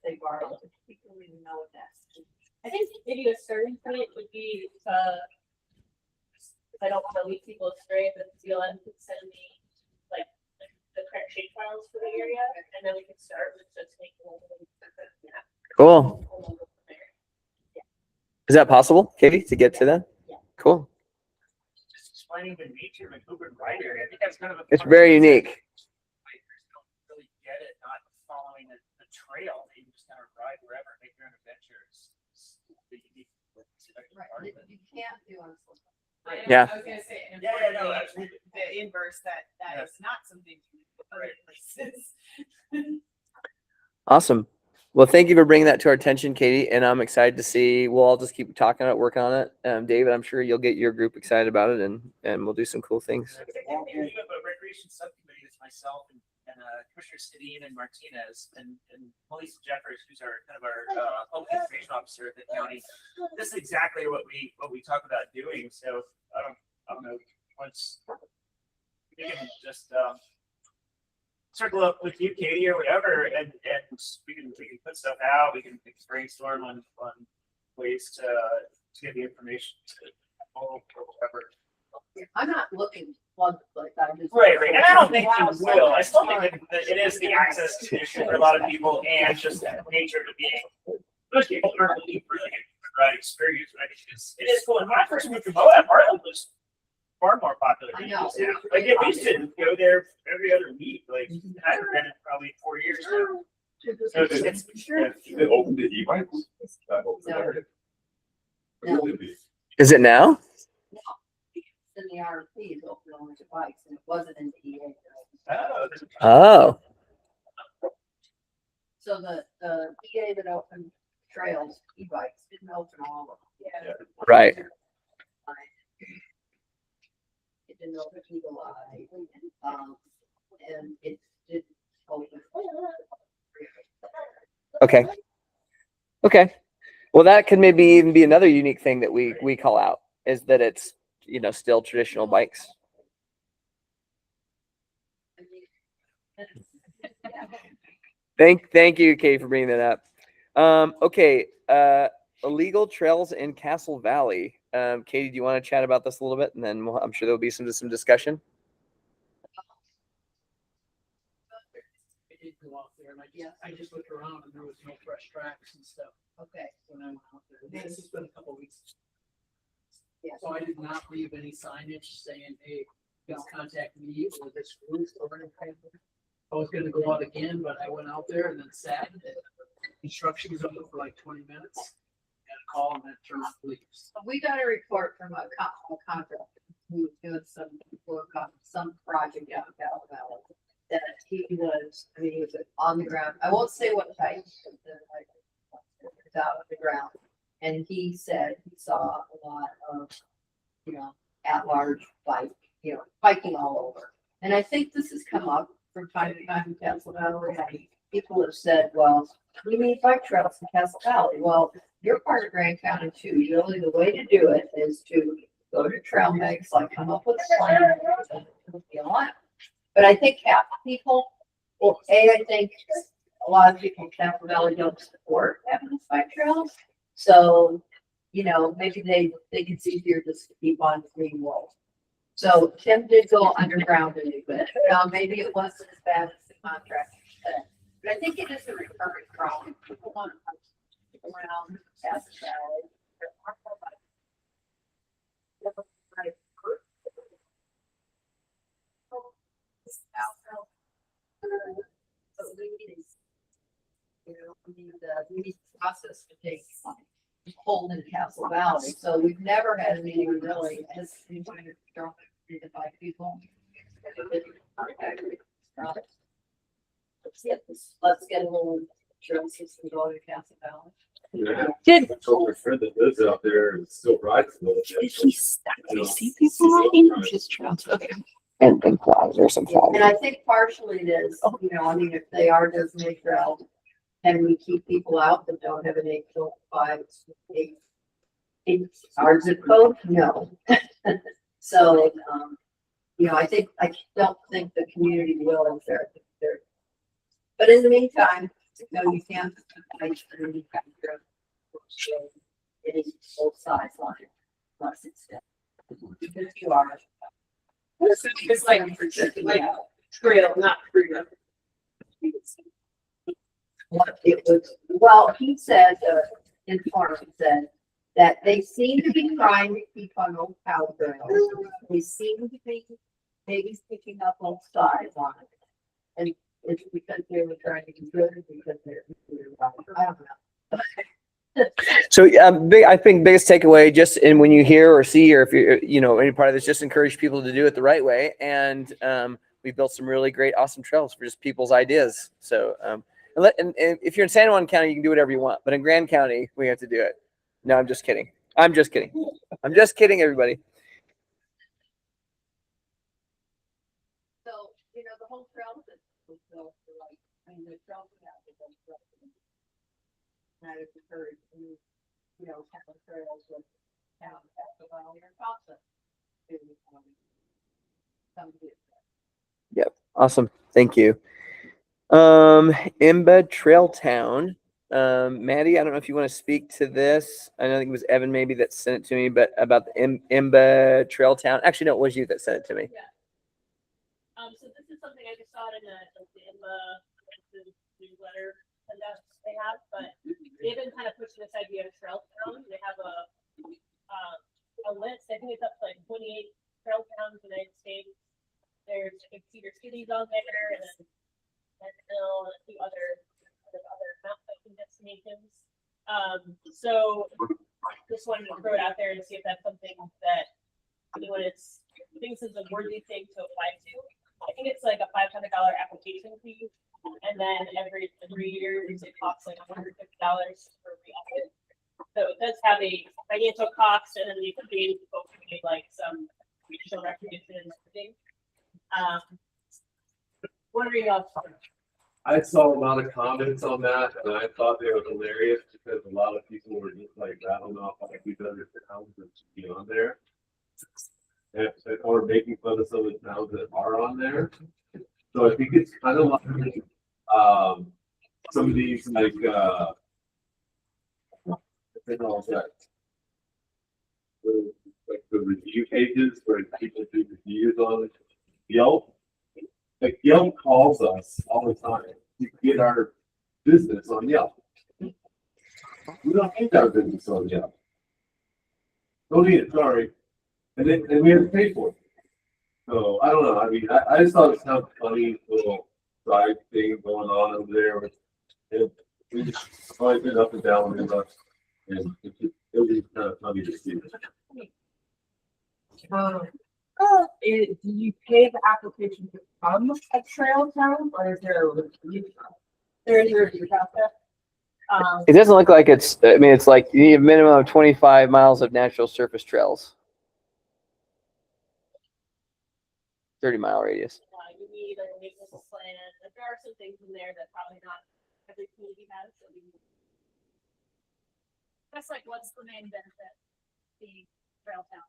They borrow, people don't even know what that's. I think maybe a starting point would be I don't want to lead people astray, but CLN could send me like the correct shape files for the area, and then we can start with just making a little Cool. Is that possible, Katie, to get to that? Yeah. Cool. Just explaining the nature of an Uber ride area. I think that's kind of a. It's very unique. Bikers don't really get it, not following the trail. They just kind of ride wherever, make their own adventures. Right, you can't do on. Yeah. I was gonna say, and Yeah, no, unfortunately, absolutely. the inverse, that is not something you do other places. Awesome. Well, thank you for bringing that to our attention, Katie, and I'm excited to see. We'll all just keep talking about working on it. David, I'm sure you'll get your group excited about it, and we'll do some cool things. We have a recreation subcommittee. It's myself and Commissioner Sidine and Martinez and Melissa Jeffers, who's our kind of our public information officer at the county. This is exactly what we talk about doing. So I don't know, once we can just circle up with you, Katie, or whatever, and we can put stuff out. We can brainstorm on ways to get the information to all or whatever. I'm not looking one like that. I'm just. Right. And I don't think you will. I still think that it is the access issue for a lot of people and just the nature of being. Most people aren't looking for like a right experience, right? It is cool. And when I first moved to Moab, Heartland was far more popular. I know. Like we used to go there every other week. Like I haven't been in probably 4 years now. So They opened the e-bikes. That opened No. it. No. Would it be? Is it now? In the RFP is open only to bikes and it wasn't in the EA. Oh, So the EA that opened trails, e-bikes, didn't open all of them. Yeah. right. It didn't open Eagle Eye, and it didn't open. Okay. Okay. Well, that could maybe even be another unique thing that we call out, is that it's, still traditional bikes. Thank you, Katie, for bringing that up. Okay. Illegal trails in Castle Valley. Katie, do you want to chat about this a little bit? And then I'm sure there'll be some discussion. I did go out there and I just looked around and there was no fresh tracks and stuff Okay. when I went out there. This has been a couple of weeks. Yeah. So I did not leave any signage saying, hey, please contact me or this group or anything. I was gonna go out again, but I went out there and then sat and construction was over for like 20 minutes. Got a call and then turned off the leaves. We got a report from a contractor who was doing some project out in Cal Valley. That he was on the ground. I won't say what type. It's out on the ground. And he said he saw a lot of, at-large biking all over. And I think this has come up from time to time in Castle Valley. People have said, well, we need bike trails in Castle Valley. Well, you're part of Grand County too. Really, the way to do it is to go to trail megs, like come up with a plan. But I think half the people, I think a lot of people in Castle Valley don't support having these bike trails. So, maybe they think it's easier just to keep on green walls. So Tim did go underground a little bit. Maybe it wasn't as bad as the contractor said. But I think it is a recurring problem. People want to come around Castle Valley. We need the process to take hold in Castle Valley. So we've never had anyone really as by people. Let's get a little trail system going to Castle Valley. Yeah. Did I told my friend that lives out there and still rides a little bit. see people riding or just trails? Okay. And flags. There's some flags. And I think partially it is, if they are designated trails, and we keep people out that don't have an 8 our zip code? No. So, I don't think the community will if they're. But in the meantime, you can't. Any both sides line, unless it's. Because you are. It's like trail, not freedom. It was, well, he said, informant said that they seem to be trying to keep on old cow trails. They seem to be maybe picking up both sides on it. And it's because they were trying to be good, because they're, I don't know. So I think biggest takeaway, just in when you hear or see, or if you're, any part of this, just encourage people to do it the right way. And we built some really great, awesome trails for just people's ideas. So And if you're in San Juan County, you can do whatever you want. But in Grand County, we have to do it. No, I'm just kidding. I'm just kidding. I'm just kidding, everybody. So, you know, the whole trail system was built for like, I mean, the trail we have is built for. And I would encourage, you know, town trails with town festival or CASA to, come to it. Yep. Awesome. Thank you. Imba Trail Town. Maddie, I don't know if you want to speak to this. I think it was Evan maybe that sent it to me, but about the Imba Trail Town. Actually, no, it was you that sent it to me. So this is something I just saw in the newsletter and that they have, but they've been kind of pushing this idea of trail towns. They have a list. I think it's up to like 28 trail towns in the United States. There's like Cedar City's on there, and then Hill and a few other mountain biking destinations. So just wanted to throw it out there and see if that's something that anyone thinks is a worthy thing to apply to. I think it's like a $500 application fee, and then every 3 years it costs like $150 for re-up. So it does have a financial cost, and then you could be able to get like some regional recognition and everything. Wondering if I saw a lot of comments on that, and I thought they were hilarious because a lot of people were just like, I don't know if I could do other towns that should be on there. Or making fun of some of the towns that are on there. So I think it's kind of like some of these like the review pages where people do reviews on Yelp. Like Yelp calls us all the time to get our business on Yelp. We don't need our business on Yelp. Don't need it, sorry. And we have to pay for it. So I don't know. I mean, I just thought it was kind of funny little side thing going on over there. And we just always been up and down with us. And it was kind of funny to see. Do you pay the application to become a trail town, or is there a review? There is a review process. It doesn't look like it's. I mean, it's like you need a minimum of 25 miles of natural surface trails. 30-mile radius. you need a maintenance plan. Like, there are some things in there that probably not every community has. So that's like, what's the main benefit? The trail town.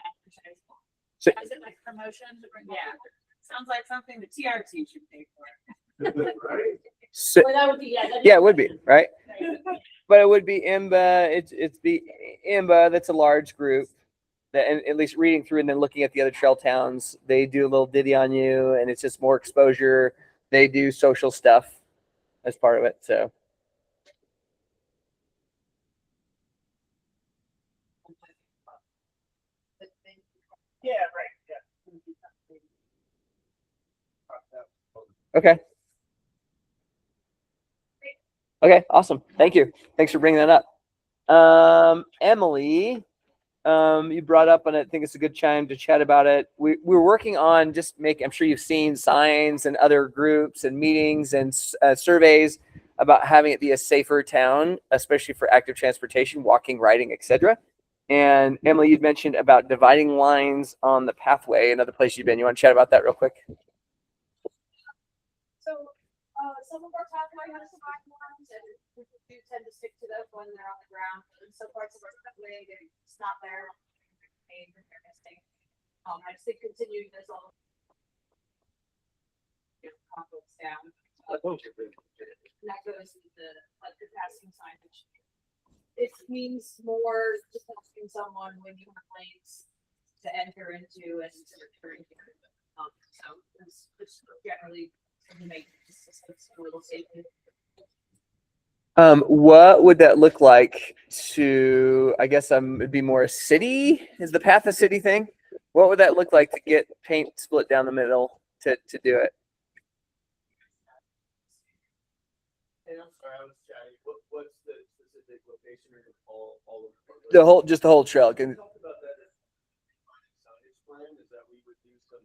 Exercise. So- Is it like promotion to bring? Yeah. Sounds like something the TRT should pay for. Right? So, Well, that would be, yeah. yeah, it would be, right? Right. But it would be IMBA. It's the IMBA. That's a large group. That, and at least reading through and then looking at the other trail towns, they do a little ditty on you, and it's just more exposure. They do social stuff as part of it. So Yeah, right, yeah. okay. Okay, awesome. Thank you. Thanks for bringing that up. Emily, you brought up, and I think it's a good time to chat about it. We're working on just I'm sure you've seen signs and other groups and meetings and surveys about having it be a safer town, especially for active transportation, walking, riding, etc. And Emily, you'd mentioned about dividing lines on the pathway, another place you've been. You want to chat about that real quick? So, some of our pathway has some black lines, and we do tend to stick to those when they're on the ground. And some parts of our pathway, it's not there. I just think continuing this all. Conflicts down. And that goes with the passing signage. It means more just asking someone when you have lanes to enter into and to return to. So it's generally to make the systems a little safer. What would that look like to, I guess, it'd be more a city? Is the path a city thing? What would that look like to get paint split down the middle to do it? What's the specific location or all of Just the whole trail. Talk about that as signage plan, is that we would do some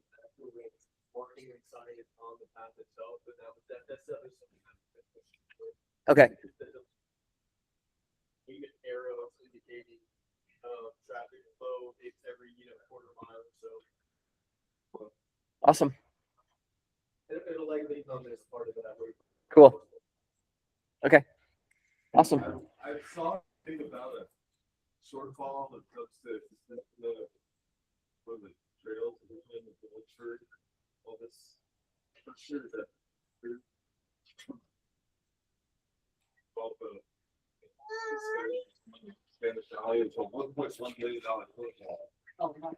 marking and signage on the path itself, but that's something Okay. We get arrows indicating, traffic flow, it's every, quarter mile or so. Awesome. It'll likely come as part of that. Cool. Okay. Awesome. I saw a thing about a shortfall when it comes to the trails and the village, all this. I'm sure that. Well, Spanish Valley is a $1.1 million shortfall. That's not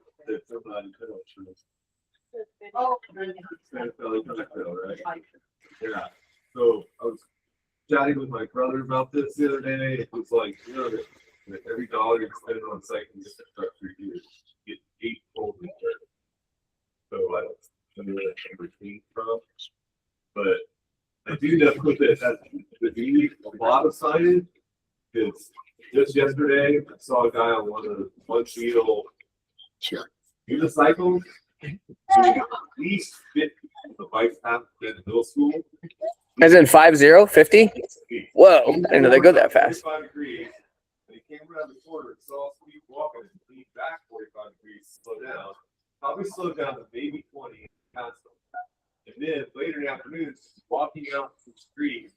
true. Oh. Spanish Valley Trail, right? Yeah. So I was chatting with my brother about this the other day. It was like, that every dollar you spend on site infrastructure, you get 8 full return. So I don't know where that number came from, but I do know that the need a lot of signage. Because just yesterday, I saw a guy on one wheel unicycles. At least 50 the bike path at the middle school. As in 50? Whoa, I didn't know they go that fast. 45 degrees, and he came around the corner and saw somebody walking and leaned back 45 degrees, slow down. Probably slowed down to maybe 20 and passed them. And then later in the afternoon, walking out the street,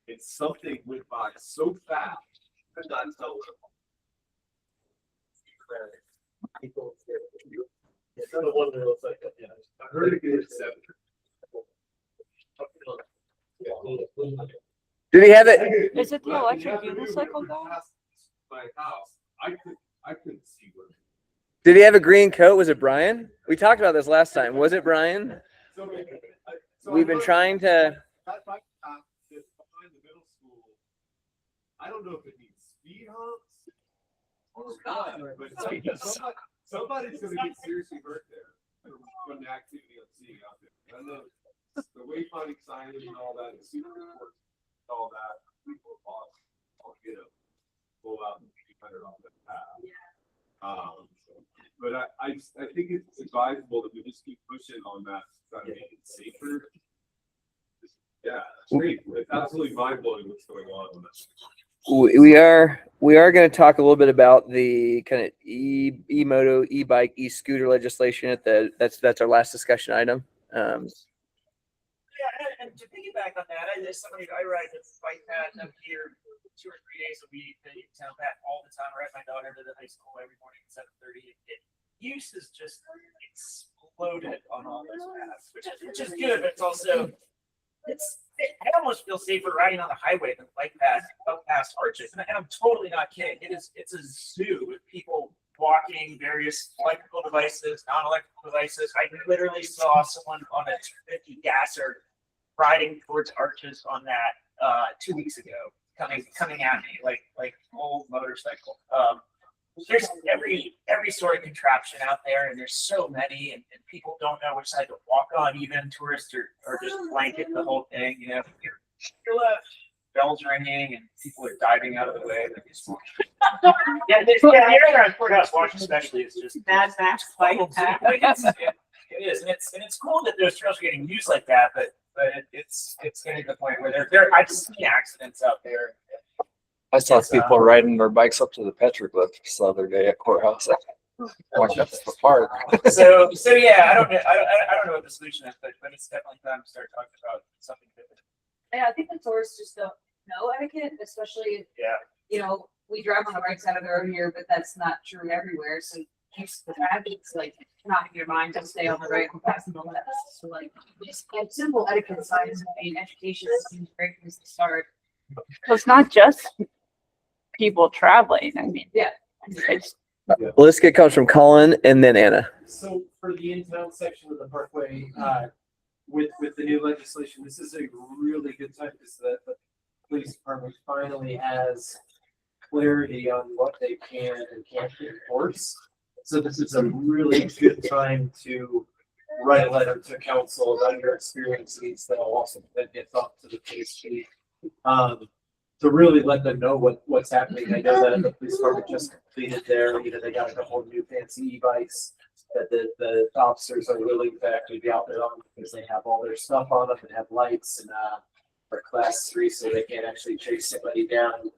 and something went by so fast, I could not tell what it was. It's not a one that looks like that, yeah. I heard it get at 7. Did he have it? Is it the electric unicycle guy? My house, I couldn't see where. Did he have a green coat? Was it Brian? We talked about this last time. Was it Brian? We've been trying to. That bike path that's behind the middle school. I don't know if it needs speed humps. Or what, but somebody's gonna get seriously hurt there from the activity I'm seeing out there. I know the wayfinding signage and all that is super important. All that people lost, pull out and be better off that path. But I think it's advisable that we just keep pushing on that, try to make it safer. Yeah, it's great. It's absolutely mind blowing what's going on with this. We are going to talk a little bit about the kind of e-moto, e-bike, e-scooter legislation at that's our last discussion item. Yeah, and to piggyback on that, I ride the bike path up here 2 or 3 days a week. I town path all the time. I ride my daughter to the high school every morning at 7:30. Use is just exploded on all those paths, which is good, but it's also I almost feel safer riding on the highway than the bike path up past Arches. And I'm totally not kidding. It's a zoo with people walking various electrical devices, non-electrical devices. I literally saw someone on a 250 gasser riding towards Arches on that 2 weeks ago, coming at me like old motorcycle. There's every sort of contraption out there, and there's so many, and people don't know which side to walk on, even tourists or just blanket the whole thing. Your left, bells ringing, and people are diving out of the way. The area around Courthouse Watch especially is just Mad Max bike path. It is, and it's cool that those trails are getting used like that, but it's getting to the point where I've seen accidents out there. I saw people riding their bikes up to the petroglyphs the other day at Courthouse. Like that's the park. So yeah, I don't know what the solution is, but it's definitely time to start talking about something different. Yeah, I think the tourists just don't know etiquette, especially, we drive on the right side of the road here, but that's not true everywhere. So just the habits, like, not in your mind to stay on the right and pass on the left. So like, just like simple etiquette signs and education seems a great place to start. So it's not just people traveling. I mean, Yeah. it's Well, this kid comes from Colin and then Anna. So for the in-town section of the parkway, with the new legislation, this is a really good time because the police department finally has clarity on what they can and can't enforce. So this is a really good time to write a letter to council about your experiences that will also then get up to the police chief. To really let them know what's happening. I know that the police department just completed they got a couple of new fancy e-bikes that the officers are willing to actually be out there on because they have all their stuff on them and have lights and are class 3, so they can't actually chase somebody down.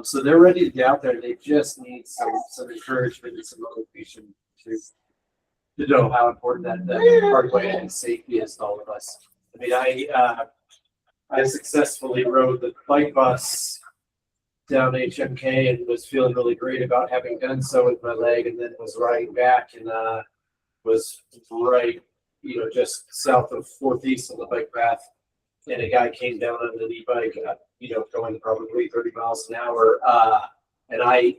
So they're ready to get out there. They just need some encouragement and some motivation to know how important that parkway and safety is to all of us. I mean, I successfully rode the bike bus down HMK and was feeling really great about having done so with my leg, and then was riding back and was right, just south of 4th East on the bike path, and a guy came down on an e-bike, going probably 30 miles an hour, and I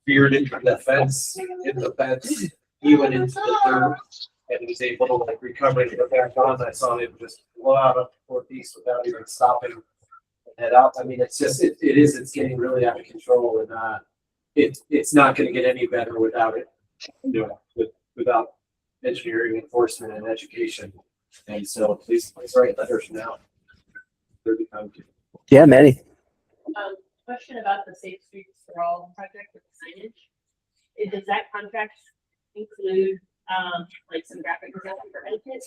veered into the fence, hit the fence. He went into the dirt and was able to recover and get back on. I saw him just blow out up 4th East without even stopping and head out. I mean, it's getting really out of control, and it's not going to get any better without it, without engineering enforcement and education. And so please write letters now. Yeah, Maddie. Question about the Safe Streets for All project with the signage. Does that contract include, some graphic design for etiquette?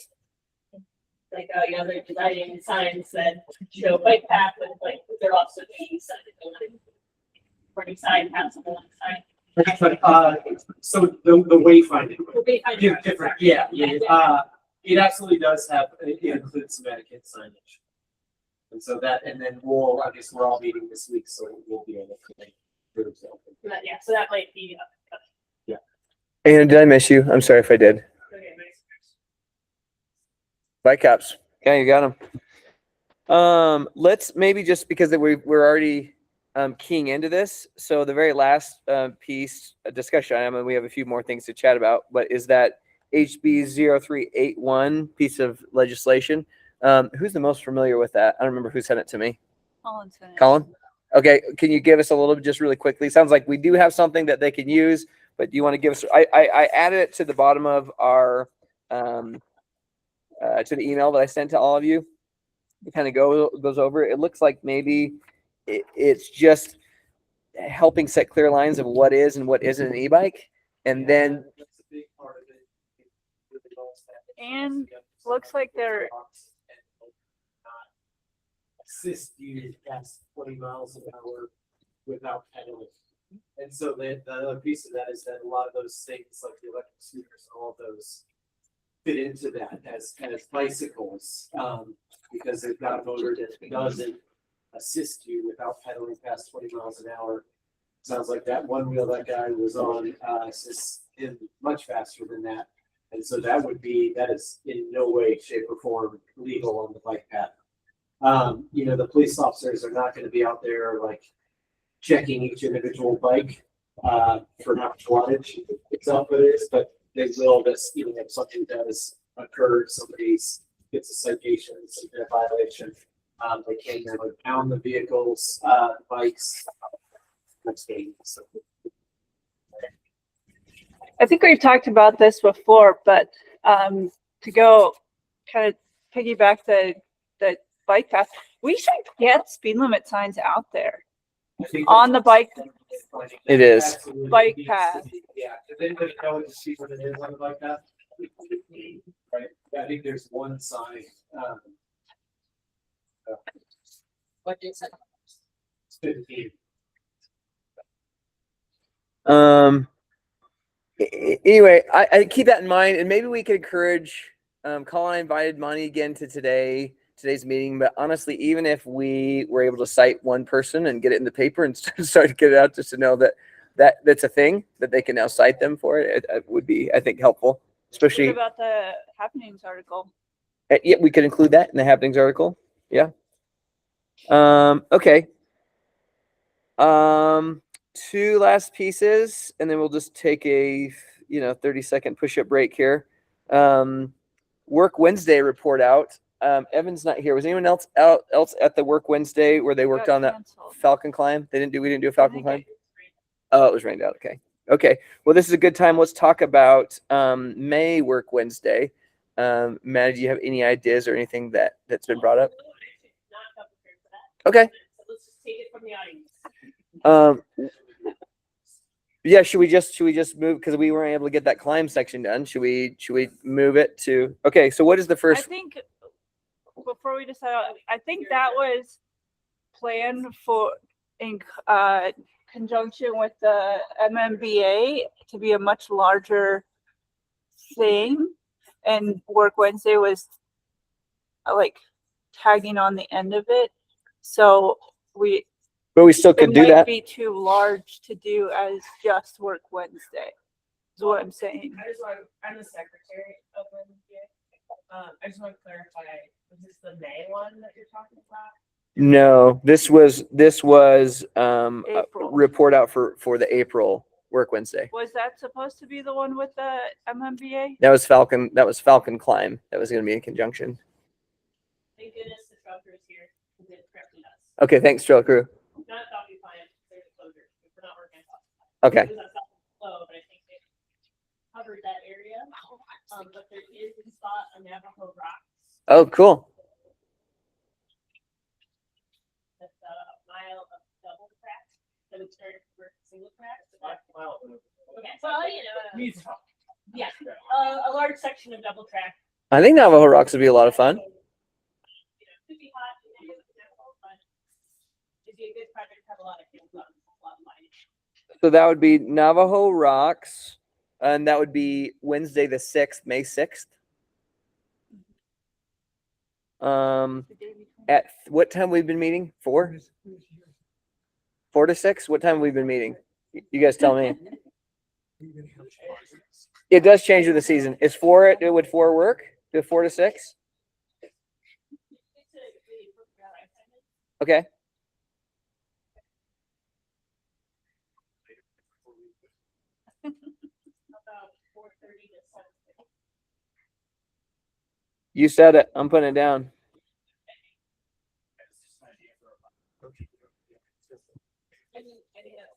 They're designing signs that show bike path, but they're also doing sign warning sign, paths on one side. So the wayfinding. Wayfinding. Different, yeah. It absolutely does have, it includes some etiquette signage. And so and then we're all meeting this week, so we'll be able to make for example. Yeah, so that might be. And did I miss you? I'm sorry if I did. Okay, nice. Bike cops. Okay, you got them. Let's maybe just because we're already keying into this. So the very last piece, a discussion item, and we have a few more things to chat about, but is that HB 0381 piece of legislation. Who's the most familiar with that? I don't remember who sent it to me. Colin? Okay, can you give us a little bit just really quickly? Sounds like we do have something that they can use, but do you want to give us, I added it to the bottom of our, to the email that I sent to all of you. It kind of goes over. It looks like maybe it's just helping set clear lines of what is and what isn't an e-bike. And then. That's a big part of it. And looks like they're assist you past 20 miles an hour without pedaling. And so the other piece of that is that a lot of those things, like the electric scooters, all of those fit into that as bicycles, because they've got a motor that doesn't assist you without pedaling past 20 miles an hour. Sounds like that one wheel that guy was on assists him much faster than that. And so that is in no way, shape, or form legal on the bike path. The police officers are not going to be out there checking each individual bike for how much wattage itself it is, but they will just, if something does occur, somebody gets a citation, a violation, they can impound the vehicles, bikes. I think we've talked about this before, but to go kind of piggyback the bike path, we should get speed limit signs out there on the bike. It is. Absolutely. Bike path. Yeah. Does anybody know what the speed limit is on the bike path? Right. I think there's one sign. What is it? It's 15. Anyway, I keep that in mind, and maybe we could encourage. Colin invited Monty again to today's meeting, but honestly, even if we were able to cite one person and get it in the paper and start to get it out, just to know that's a thing that they can now cite them for it would be, I think, helpful. Especially What about the happenings article? Yeah, we could include that in the happenings article. Yeah. Okay. Two last pieces, and then we'll just take a 30-second push-up break here. Work Wednesday report out. Evan's not here. Was anyone else at the Work Wednesday where they worked on that Falcon climb? We didn't do a Falcon climb. Oh, it was rained out. Okay. Well, this is a good time. Let's talk about May Work Wednesday. Maddie, do you have any ideas or anything that's been brought up? Okay. So let's just take it from the audience. Yeah, should we just move, because we weren't able to get that climb section done? Should we move it to, okay, so what is the first? I think before we decide, I think that was planned for in conjunction with the MMBA to be a much larger thing, and Work Wednesday was like tagging on the end of it. So But we still it could do might that. be too large to do as just Work Wednesday. Is what I'm saying. I'm the secretary of Wednesday. I just want to clarify, is this the May one that you're talking about? No, this was a April. report out for the April Work Wednesday. Was that supposed to be the one with the MMBA? That was Falcon Climb. That was going to be in conjunction. Thank goodness the structure is here, because it corrected us. Okay, thanks, Trail Crew. Not Falcon Climb, there's a closure, we're not working on Falcon Climb. Okay. It was on Falcon Flow, but I think they covered that area. But there is a spot on Navajo Rocks. Oh, cool. That's a mile of double track that would turn for single track. Okay, well, yeah, a large section of double track. I think Navajo Rocks would be a lot of fun. Could be hot, but it'd be a good project to have a lot of kids on, a lot of money. So that would be Navajo Rocks, and that would be Wednesday the 6th, May 6th. At what time we've been meeting? 4? 4 to 6? What time have we been meeting? You guys tell me. It does change with the season. Is 4, would 4 work? Do 4 to 6? Okay. You said it. I'm putting it down.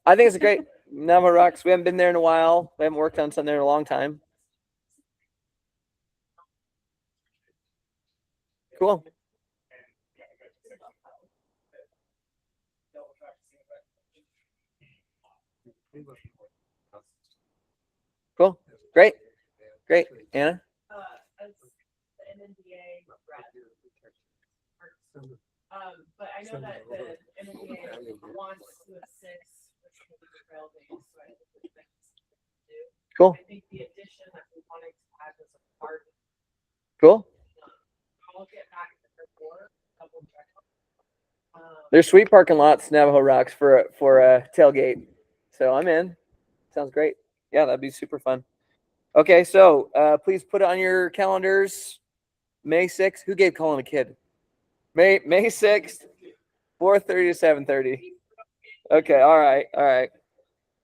I think it's a great Navajo Rocks. We haven't been there in a while. We haven't worked on something there in a long time. Cool. Cool. Great. Great. Anna? As the MNDA rep. But I know that the MNDA wants to assist with the trail days, so I think it's nice to do. Cool. I think the addition that we wanted to have as a part. Cool. I'll get back to the report, double check. There's sweet parking lots, Navajo Rocks for a tailgate. So I'm in. Sounds great. Yeah, that'd be super fun. Okay, so please put it on your calendars. May 6th. Who gave Colin a kid? May 6th, 4:30 to 7:30. Okay, all right.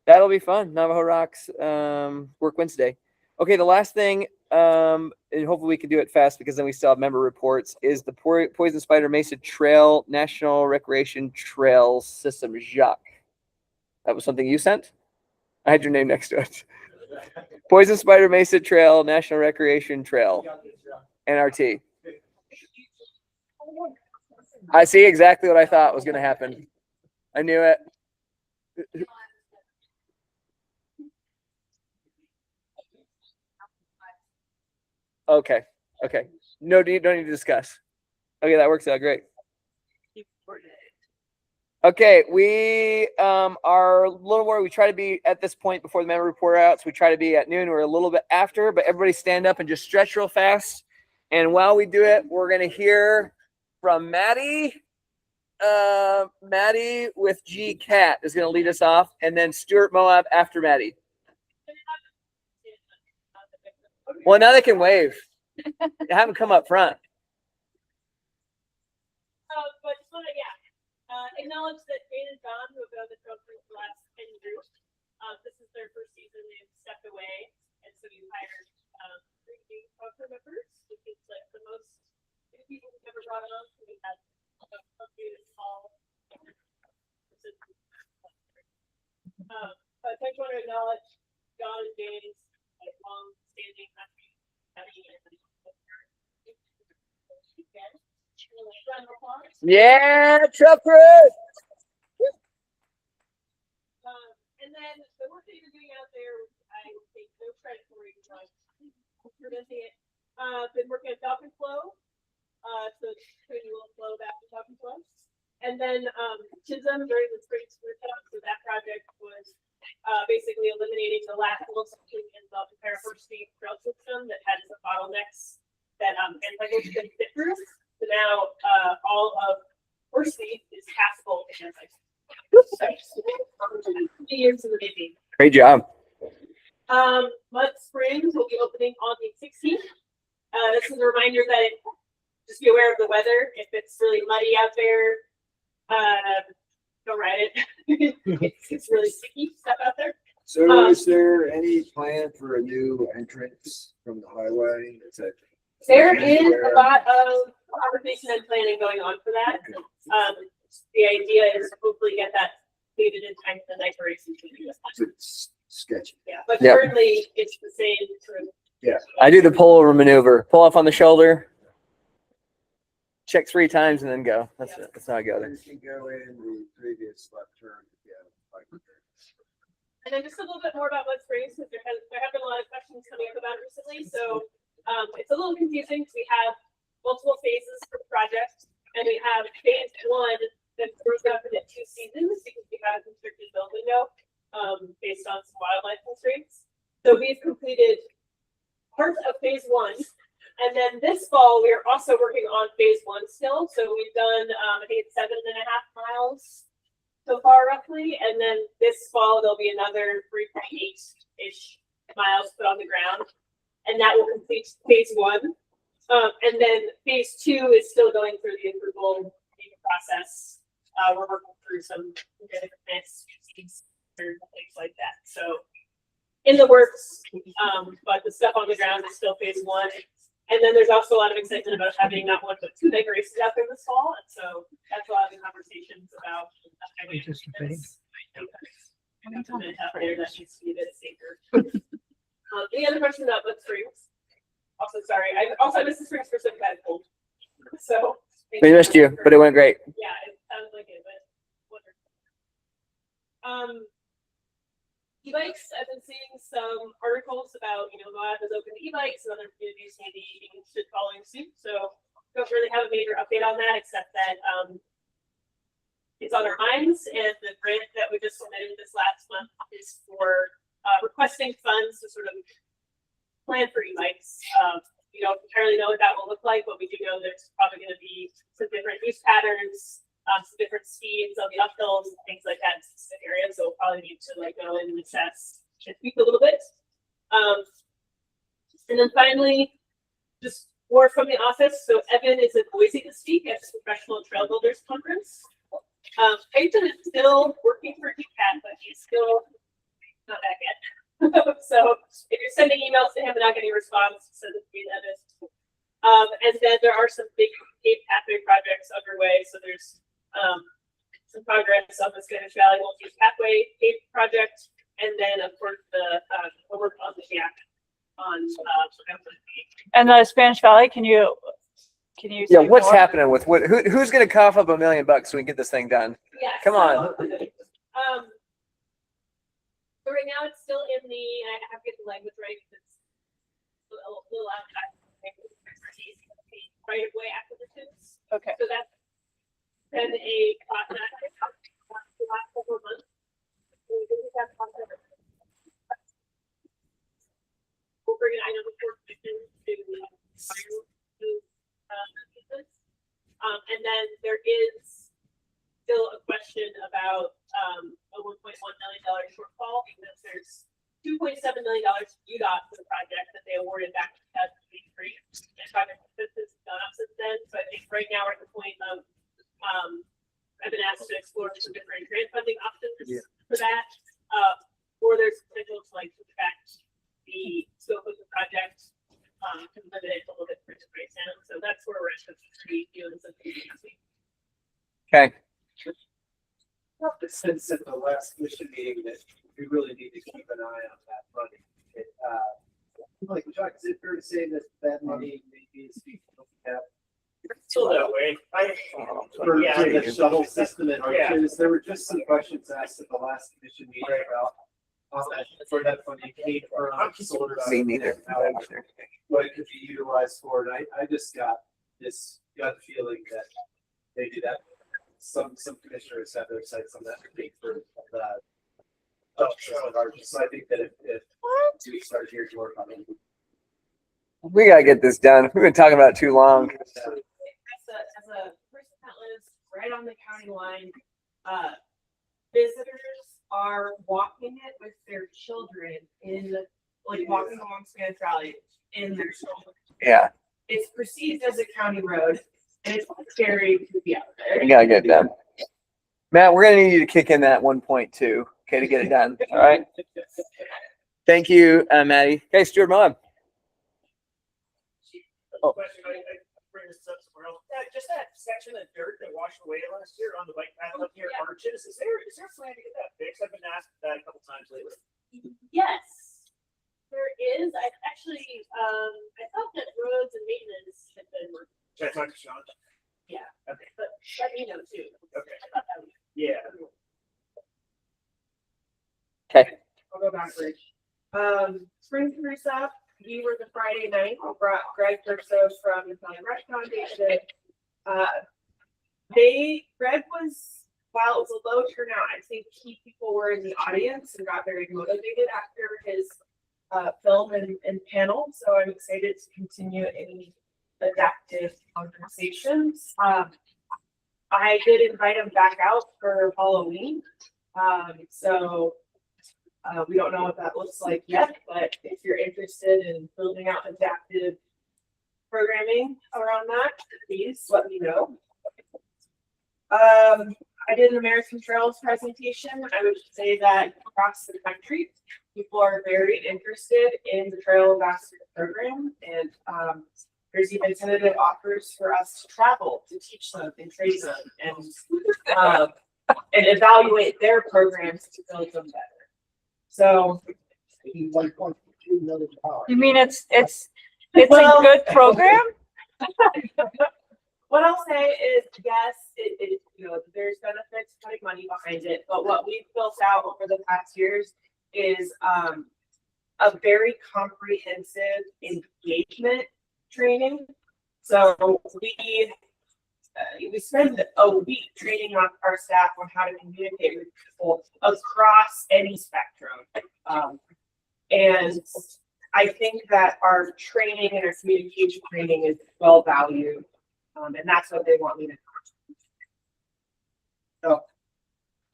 That'll be fun. Navajo Rocks Work Wednesday. Okay, the last thing, and hopefully we can do it fast because then we still have member reports, is the Poison Spider Mesa Trail National Recreation Trail System. Jacques. That was something you sent? I had your name next to it. Poison Spider Mesa Trail National Recreation Trail. NRT. I see exactly what I thought was going to happen. I knew it. Okay. No, you don't need to discuss. Okay, that works out great. Okay, we are a little more. We try to be at this point before the member report out. So we try to be at noon. We're a little bit after, but everybody stand up and just stretch real fast. And while we do it, we're going to hear from Maddie. Maddie with G Cat is going to lead us off, and then Stuart Moab after Maddie. Well, now they can wave. Have them come up front. But just want to, acknowledge that Jane and John, who have been on the trail for the last 10 years, this is their first season. They've stepped away, and so you hired 3 new program members, which is like the most new people we've ever brought on. So we had but I just want to acknowledge John and Jane's long-standing Yeah, Trucker. And then the work that you're doing out there, I take no credit for you, but you're busy. Been working at Falcon Flow. so Trinity will flow back to talking to us. And then, Chisholm during the spring workshop, so that project was, basically eliminating the last little section in the entire First Street trail system that had some bottlenecks that, motorcycles couldn't fit through. So now, all of First Street is passable in motorcycles. 2 years in the making. Great job. Mud Springs will be opening on the 16th. This is a reminder that just be aware of the weather. If it's really muddy out there, don't ride it. it's really sticky stuff out there. So is there any plan for a new entrance from the highway? Is that? There is a lot of conversation and planning going on for that. The idea is to hopefully get that completed in time for the night races. It's sketchy. Yeah, but Yep. currently it's the same sort of. Yeah. I do the pullover maneuver. Pull off on the shoulder. Check 3 times and then go. That's it. That's how I go there. You can go in the previous left turn. And then just a little bit more about Mud Springs, because there have been a lot of questions coming up about it recently. So it's a little confusing because we have multiple phases for the project, and we have phase 1 that's broken up into 2 seasons because we have a constricted build window based on some wildlife constraints. So we've completed part of phase 1. And then this fall, we are also working on phase 1 still. So we've done, I think it's 7.5 miles so far roughly. And then this fall, there'll be another 3.8-ish miles put on the ground. And that will complete phase 1. And then phase 2 is still going through the approval process. We're working through some different things like that. So in the works, but the stuff on the ground is still phase 1. And then there's also a lot of excitement about having not 1 but 2 mega races out there this fall. And so that's a lot of the conversations about out there that needs to be a bit safer. Any other questions about Mud Springs? Also, sorry, I also missed the Springs for some bad cold. So We missed you, but it went great. yeah, it sounds like it, but wonderful. E-bikes, I've been seeing some articles about, Moab has opened e-bikes and other communities maybe interested following suit. So don't really have a major update on that, except that it's on our minds, and the grant that we just submitted this last month is for requesting funds to sort of plan for e-bikes. We don't entirely know what that will look like, but we do know there's probably going to be some different use patterns, some different speeds on the uphills and things like that in specific areas. So we'll probably need to go in and assess and tweak a little bit. And then finally, just more from the office. So Evan is in Boise this week at the Professional Trail Builders Conference. Peyton is still working for DCAT, but he's still not back yet. So if you're sending emails to him and not getting a response, send it to me, Evan. And then there are some big paved pathway projects underway. So there's some progress on the Spanish Valley Multi-Use Pathway paved project, and then of course the work on the GIAC on And the Spanish Valley, can you Yeah, say what's more? happening with who's gonna cough up $1 million so we can get this thing done? Yeah, Come on. So right now it's still in the, I have to get the language right because it's a little outside right of way acquisitions. Okay. So that's been a process the last couple of months. We didn't have contact. We'll bring an item before commission to and then there is still a question about a $1.1 million shortfall because there's $2.7 million to UDOT for the project that they awarded back in 2023. And project expenses have gone up since then. So I think right now we're at the point of I've been asked to explore some different grant funding options for that. Or there's potential to subtract the scope of the project to limit it a little bit for right now. So that's where we're at with doing something this week. Okay. The sense at the last commission meeting that we really need to keep an eye on that money. Chuck, is it fair to say that that money maybe is Still that way. for Yeah. the shuttle system and arches? There were just some questions asked at the last commission meeting about where that funding came from. Me neither. What it could be utilized for. And I just got just got the feeling that maybe that some commissioners have their sights on that date for the. So I think that if we start hearing more about it. We gotta get this done. We've been talking about it too long. As a person that lives right on the county line, visitors are walking it with their children like walking along Spanish Valley in their children. Yeah, It's perceived as a county road, and it's scary to be out there. we gotta get it done. Matt, we're gonna need you to kick in that 1.2, okay, to get it done. All right. Thank you, Maddie. Okay, Stuart Moab. Oh. Question, I bring this up somewhere else. Just that section of dirt that washed away last year on the bike path up here at Arches, is there a plan to get that fixed? I've been asked that a couple times lately. Yes, there is. I actually, I thought that roads and maintenance had been working. Should I talk to Sean? Yeah, Okay. but let me know too. Okay. I thought that was- Yeah. Okay. I'll go backwards. Spring Cruise Up, we were the Friday night. We brought Greg Perso from the County Rec Foundation. Greg was, while it was a low turnout, I think key people were in the audience and got very motivated after his film and panel. So I'm excited to continue any adaptive conversations. I did invite him back out for Halloween. So we don't know what that looks like yet, but if you're interested in building out adaptive programming around that, please let me know. I did an American Trails presentation. I would say that across the country, people are very interested in the Trail Ambassador program, and there's even tentative offers for us to travel to teach them and train them and evaluate their programs to build them better. So, You mean it's a good program? What I'll say is, yes, it there's benefits to putting money behind it, but what we've built out over the past years is a very comprehensive engagement training. So we spend a week training our staff on how to communicate with people across any spectrum. And I think that our training and our communication training is well valued. And that's what they want me to do. So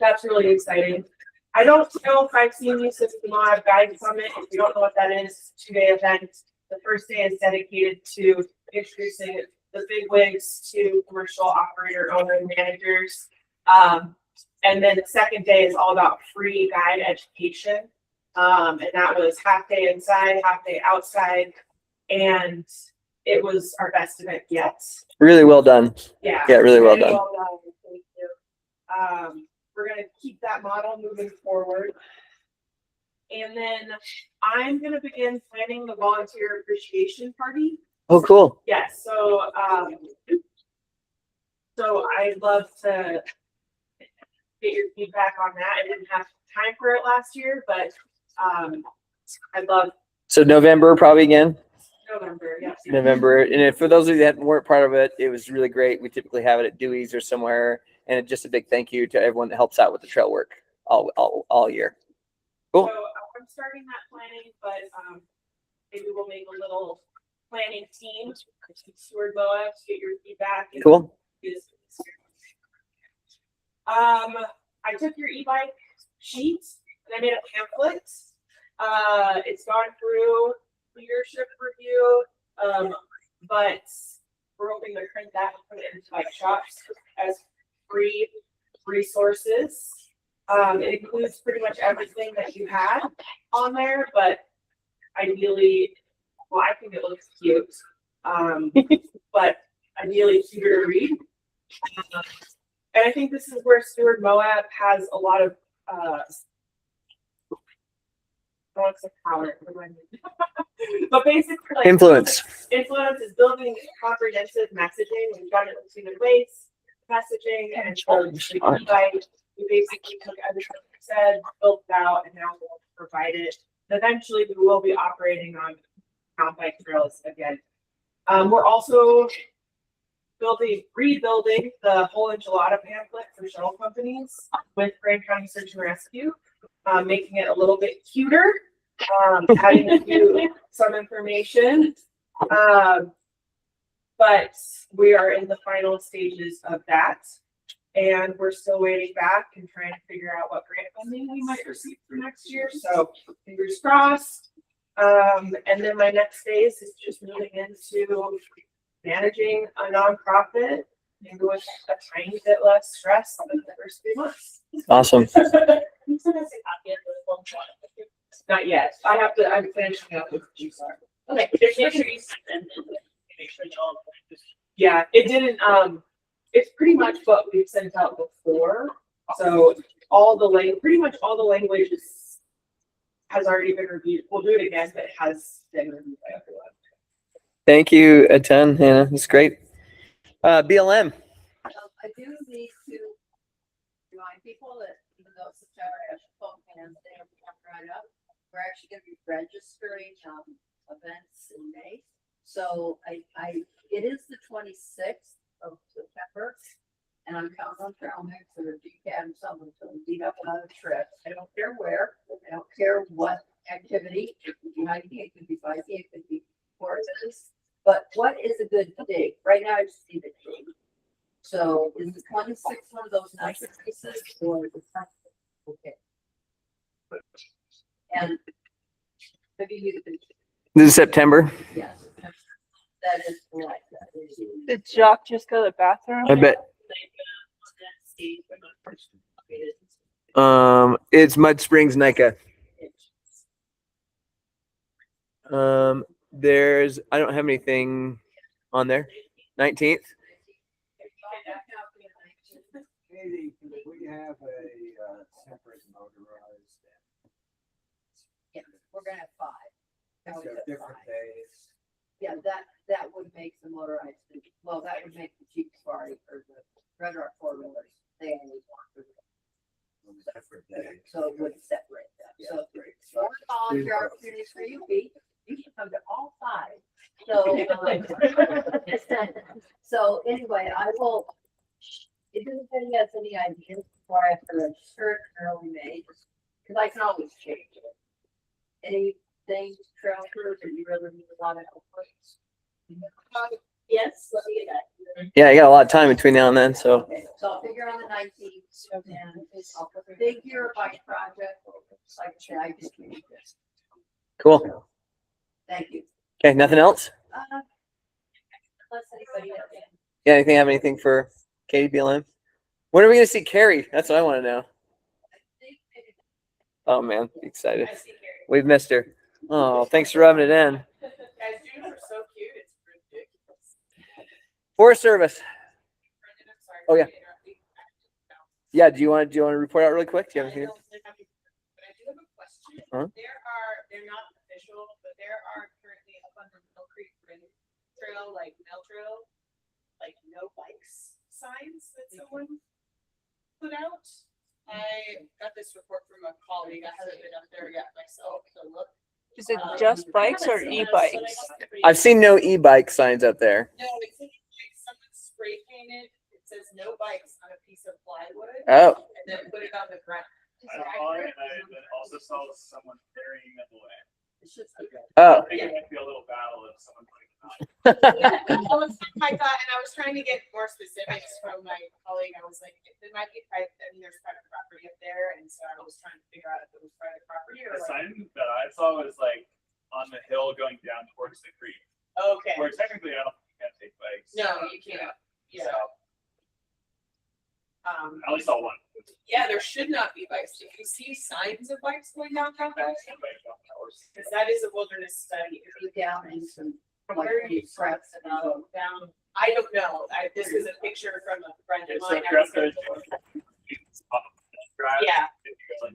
that's really exciting. I don't know if I've seen you since the Moab Guide Summit. If you don't know what that is, 2-day event. The first day is dedicated to introducing the big wigs to commercial operator, owner, and managers. And then the second day is all about free guide education. And that was half day inside, half day outside. And it was our best event yet. Really well done. Yeah. Yeah, really well done. Thank you. We're gonna keep that model moving forward. And then I'm gonna begin planning the volunteer appreciation party. Oh, cool. Yes, so I'd love to get your feedback on that. I didn't have time for it last year, but I'd love So November probably again. November, yes. November. And for those of you that weren't part of it, it was really great. We typically have it at Dewey's or somewhere. And just a big thank you to everyone that helps out with the trail work all year. Cool. So I'm starting that planning, but maybe we'll make a little planning team, Stuart Moab, to get your feedback. And Cool. I took your e-bike sheet and I made a pamphlet. It's gone through leadership review, but we're hoping to print that and put it into bike shops as free resources. It includes pretty much everything that you had on there, but ideally, well, I think it looks cute. But ideally cuter to read. And I think this is where Stuart Moab has a lot of power. But basically, like, Influence. Influence is building comprehensive messaging. We've done it with human waste messaging and we basically took everything we said, built it out, and now we'll provide it. And eventually, we will be operating on mountain bike trails again. We're also rebuilding the whole enchilada pamphlet for shuttle companies with Grand County Search and Rescue, making it a little bit cuter, adding some information. But we are in the final stages of that. And we're still waiting back and trying to figure out what grant funding we might receive for next year. So fingers crossed. And then my next phase is just moving into managing a nonprofit and with a tiny bit less stress than the first few months. Awesome. Not yet. I'm finishing up with GSAR. Okay, just make sure you send them and make sure you all. Yeah, it didn't, it's pretty much what we've sent out before. So pretty much all the language has already been reviewed. We'll do it again, but it has been reviewed by everyone. Thank you a ton, Hannah. It's great. BLM. I do need to remind people that even though it's September National Hands Day, right up, we're actually going to be registering events in May. So it is the 26th of September, and I'm counting on Trail Mix or DCAT or someone to lead up another trip. I don't care where, I don't care what activity. It could be hiking, it could be biking, it could be horses. But what is a good date? Right now, I just need a date. So is the 26th one of those nice places or the okay? And maybe you could. This is September. Yes, that is right. That is. Did Jock just go to the bathroom? I bet. It's Mud Springs, NICA. There's, I don't have anything on there. 19th. Katie, we have a separate motorized. Yeah, we're gonna have 5. So different days. Yeah, that would make the motorized, well, that would make the Jeep Safari or the Red Rock 4-wheelers, they only want to. Separate days. So it would separate them. Yeah, So great. more volunteer opportunities for you, Pete. You should come to all 5. So, so anyway, I will, if anybody has any ideas before I have to register in early May, because I can always change it. Anything, trail crews, or you really need a lot of help with? Yes, let me get that. Yeah, you got a lot of time between now and then, so. Okay, so I'll figure on the 19th and I'll figure a bike project. Like I said, I just need this. Cool. Thank you. Okay, nothing else? Unless anybody else. Yeah, have anything for Katie BLM? When are we gonna see Carrie? That's what I want to know. Oh man, excited. I see Gary. We've missed her. Oh, thanks for rubbing it in. Guys, you are so cute. It's ridiculous. Forest Service. Brendan, I'm sorry Oh, for yeah. interrupting. Yeah, do you want to report out really quick? Do you have anything? But I do have a question. Huh? They're not official, but there are currently up on the Mill Creek Trail, like Mill Trail, like no bikes signs that someone put out. I got this report from a colleague. I haven't been up there yet myself to look. Is it just bikes or e-bikes? I've seen no e-bike signs up there. No, it's like someone spray painted. It says no bikes on a piece of plywood. Oh. And then put it on the ground. I saw it, and I also saw someone carrying them away. It's just Oh. I think it might be a little battle if someone putting them out. I thought, and I was trying to get more specifics from my colleague. I was like, it might be private, I mean, there's private property up there, and so I was trying to figure out if it was private property or The like. sign that I saw was like on the hill going down towards the creek, Okay. where technically I don't think you can take bikes. No, you can't. Yeah. So, I only saw one. Yeah, there should not be bikes. If you see signs of bikes going down Campbell, That's the bike on the horse. because that is a wilderness study. be down in some. From where you press and down, I don't know. This is a picture from a friend of It's mine. a dress code. Drive. Yeah, If you go like,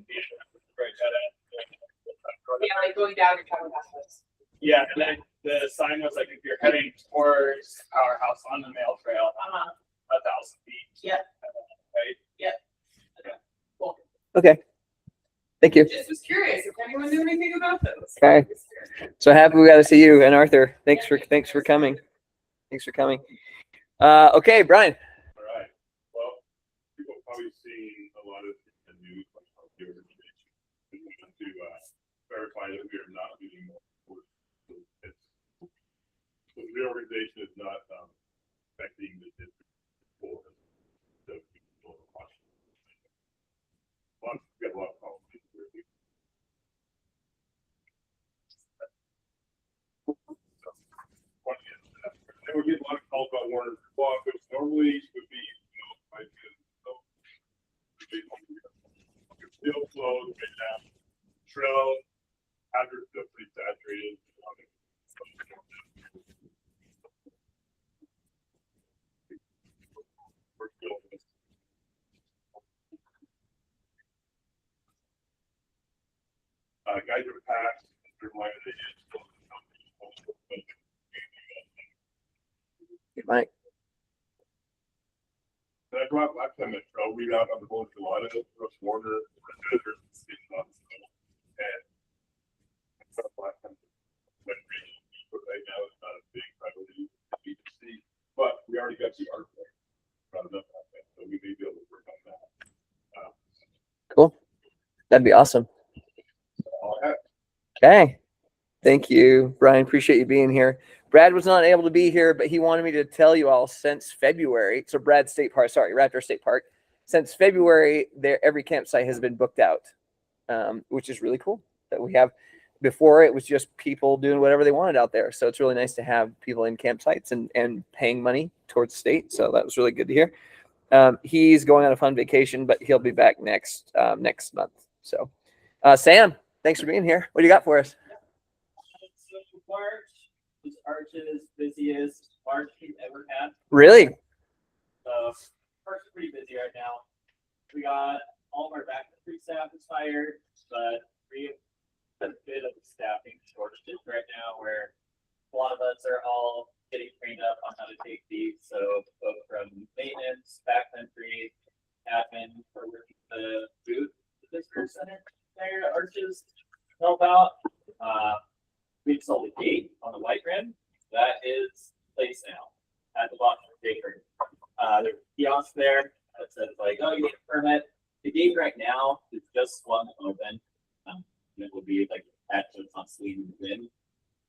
right, that, yeah, like going down to Calabasas. yeah, and then the sign was like, if you're heading towards Powerhouse on the Mail Trail, 1,000 feet. Yeah. Right? Cool. Okay. Thank you. Just was curious if anyone knew anything about those. Okay. So happy we got to see you and Arthur. Thanks for coming. Thanks for coming. Okay, Brian. All right. Well, people have probably seen a lot of the news like how the organization. We want to verify that we are not using more. So the reorganization is not affecting the district for the people of Washington. We got a lot of policies here. And we get a lot of calls about Warner's Law, which normally would be, like, still closed right now. Trail, hazard still pretty saturated. We're still. Guys are passed, reminder they did. Mike. I brought last time that trail read out on the whole Gelato, Rush Warner, and last time when right now it's not a big priority to see, but we already got the art there. So we may be able to work on that. Cool. That'd be awesome. All I have. Okay. Thank you, Brian. Appreciate you being here. Brad was not able to be here, but he wanted me to tell you all since February. So Raptor State Park. Since February, every campsite has been booked out, which is really cool that we have. Before it was just people doing whatever they wanted out there. So it's really nice to have people in campsites and paying money towards the state. So that was really good to hear. He's going on a fun vacation, but he'll be back next month. So Sam, thanks for being here. What do you got for us? March is Arch's busiest March he's ever had. Really? So March is pretty busy right now. We got all of our backcountry staff is hired, but we have a bit of a staffing shortages right now where a lot of us are all getting trained up on how to take these. So both from maintenance, backcountry, admin, we're working the booth, the visitor center there at Arches to help out. We installed a gate on the White Rim. That is placed now at the bottom of the bakery. There's a kiosk there that says like, oh, you need a permit. The gate right now is just swung open. It will be like attached to on Sweden wind.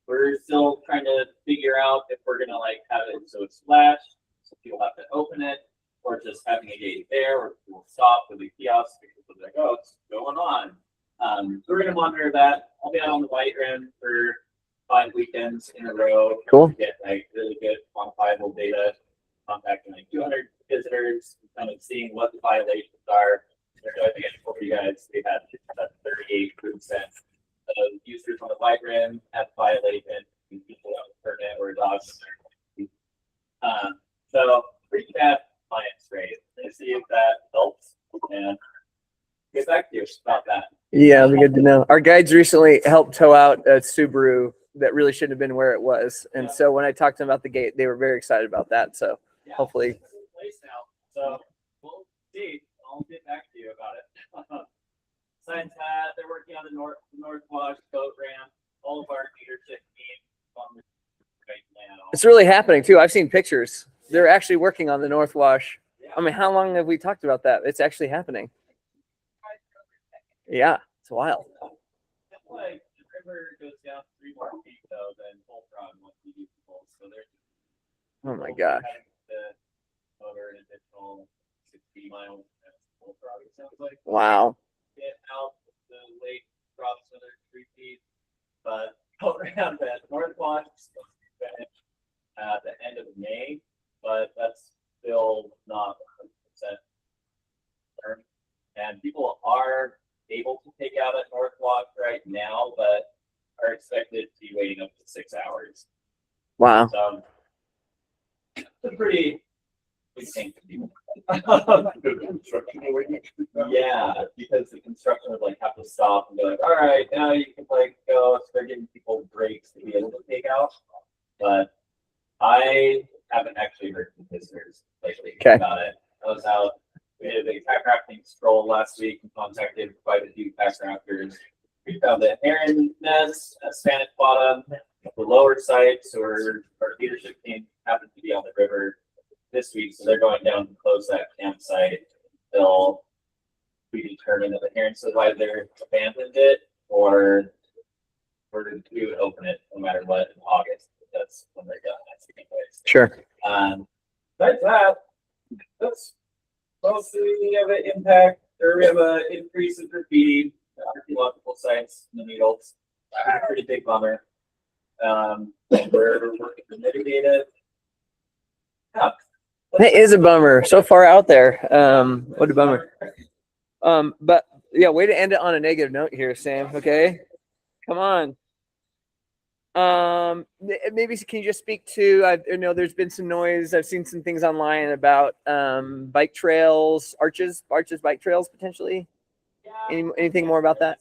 We're still trying to figure out if we're gonna like have it so it's flashed, so people have to open it, or just having a gate there where people stop with the kiosk because they're like, oh, it's going on. So we're gonna monitor that. I'll be out on the White Rim for 5 weekends in a row. Cool. To get like really good quantifiable data, contacting like 200 visitors, kind of seeing what the violations are. I think I told you guys we had 38% of users on the White Rim have violated people on the permit or dogs. So pretty bad clients rate. Let's see if that helps and get back to you about that. Yeah, it'll be good to know. Our guides recently helped tow out a Subaru that really shouldn't have been where it was. And so when I talked to them about the gate, they were very excited about that. So hopefully. It's in place now. So we'll see. I'll get back to you about it. Science hat, they're working on the North Wash boat ramp. All of our leadership team on the right now. It's really happening too. I've seen pictures. They're actually working on the North Wash. I mean, how long have we talked about that? It's actually happening. Yeah, it's wild. Like the river goes down 3 more feet though than Voltron once we do the poles. So there's Oh my gosh. the motor an additional 60 miles at Voltron, it sounds like. Wow. Get out the lake drops another 3 feet, but around that North Wash is supposed to be finished at the end of May, but that's still not 100% firm. And people are able to take out at North Wash right now, but are expected to be waiting up to 6 hours. Wow. So it's a pretty big thing for people. Yeah, because the construction would like have to stop and be like, all right, now you can like go. So they're giving people breaks to be able to take out. But I haven't actually heard from visitors lately about it. I was out. We did a big pack rafting stroll last week and contacted quite a few pack rafters. We found the heron nest at Spanish Bottom, the lower sites, or our leadership team happened to be on the river this week, so they're going down to close that campsite. They'll be determined that the parents either abandoned it or we would open it no matter what in August. That's when they're done. That's the place. Sure. Besides that, that's mostly we have an impact, or we have an increase in graffiti, archaeological sites in the Needles. A pretty big bummer. We're working to mitigate it. Yeah. It is a bummer. So far out there. What a bummer. But yeah, way to end it on a negative note here, Sam. Okay. Come on. Maybe can you just speak to, I know there's been some noise. I've seen some things online about bike trails, arches, bike trails potentially. Anything more about that?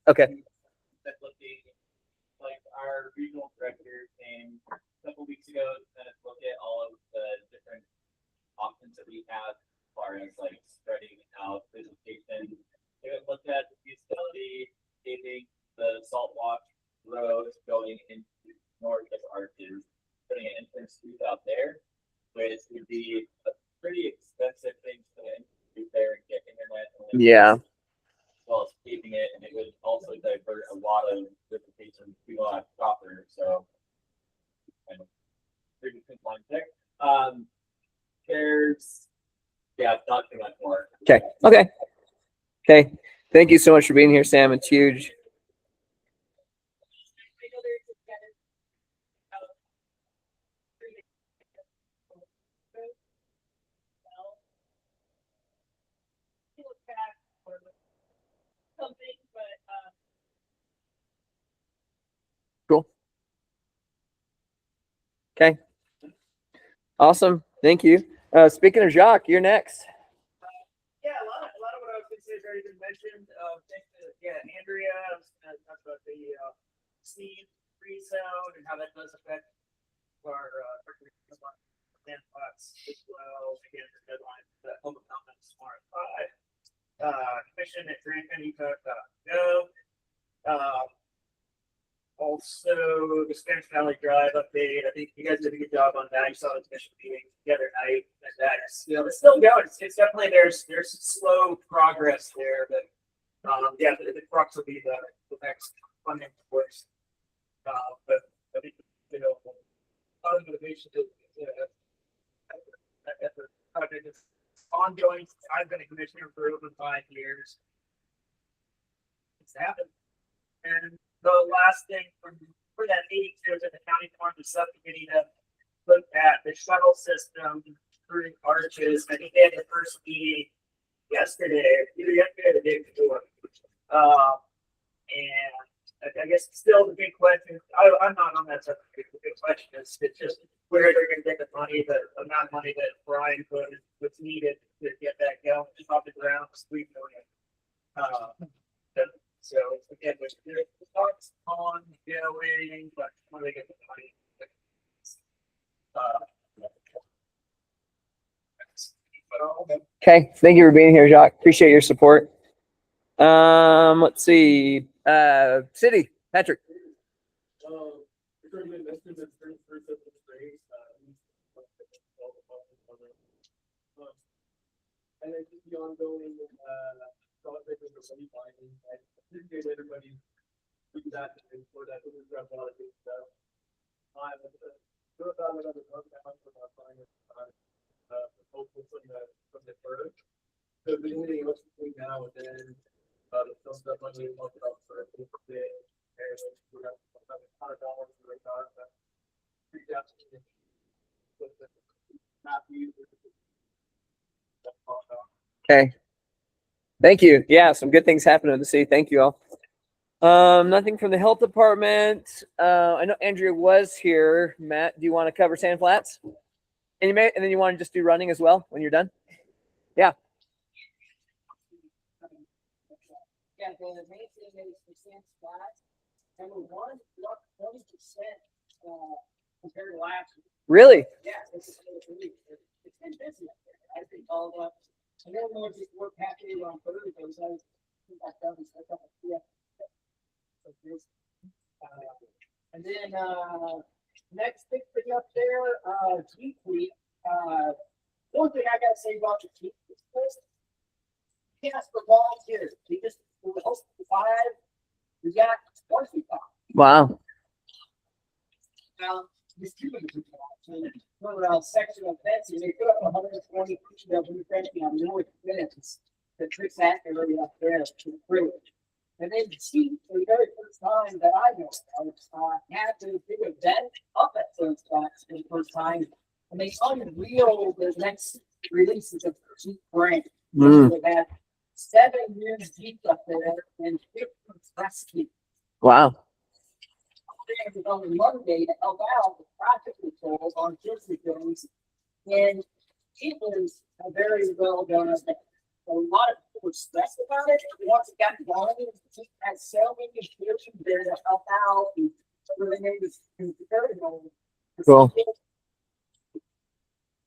Okay. Like our regional director came a couple weeks ago to kind of look at all of the different options that we have as far as like spreading out vegetation. They looked at the feasibility, paving the salt wash road going into north of Arches, putting an entrance booth out there, which would be a pretty expensive thing to do there and get internet. And Yeah. as well as keeping it, and it would also divert a lot of vegetation to proper. So, kind of pretty good line there. There's, yeah, not too much more. Okay. Thank you so much for being here, Sam. It's huge. Something, but Cool. Okay. Awesome. Thank you. Speaking of Jacques, you're next. Yeah, a lot of what I was gonna say has already been mentioned. Thanks to, Andrea, I was gonna talk about the seed free zone and how that does affect our land plots as well. Again, the deadline for the public comments tomorrow at 5. Commission at grandcountyco.gov. Also, the Spanish Valley Drive update. I think you guys did a good job on that. You saw the commission meeting the other night, and that's it's still going. It's definitely there's slow progress there, but the crux will be the next funding course. But I think a lot of motivation to that the project is ongoing. I've been a commissioner for over 5 years. It's happened. And the last thing for that meeting too is that the county formed a subcommittee to look at the shuttle system through Arches. I think they had the first meeting yesterday, either yesterday or the day before. And I guess still the big question, I'm not on that subcommittee. The big question is it's just where they're going to get the money, the amount of money that Brian put is what's needed to get that going off the ground. $3 million. So again, there's thoughts on going, but when they get the money. Okay. Thank you for being here, Jacques. Appreciate your support. Let's see. City, Patrick. And then just the ongoing project with the money finding. I appreciate everybody doing that and for that. We've got a lot of good stuff. I was about another month from our final proposal from the first. So the only thing else between now and then, the film stuff money we talked about for a day. And we're going to have $100 for the car. Reach out to me. Not used. Okay. Thank you. Yeah, some good things happening in the city. Thank you all. Nothing from the health department. I know Andrea was here. Matt, do you want to cover Sand Flats? And then you want to just do running as well when you're done? Yeah. Yeah, the main thing is for Sand Flats, number one, up 20% compared to last year. Really? Yeah, it's been busy up there. I think all the, and then more just work happening on Thursdays. I was back down and stuff. Yeah. And then next big thing up there, G Fleet, say about your team? Yes, for volunteers. We just, we host 5. We got 25. Wow. Now, this Cuban section of events, and they put up 120 pictures of new Frenchie on North Minutes. The tricks activity up there to prove. And then see, for the very first time that I know, had to do an event up at those spots for the first time. And they unveiled the next releases of Jeep brand. Mm. They had 7 years deep up there and 50 rescue. Wow. It was on Monday to help out with traffic controls on Tuesday days. And it was a very well done event. A lot of people were stressed about it. Once it got going, it had so many people there to help out. And everything was very well. Cool.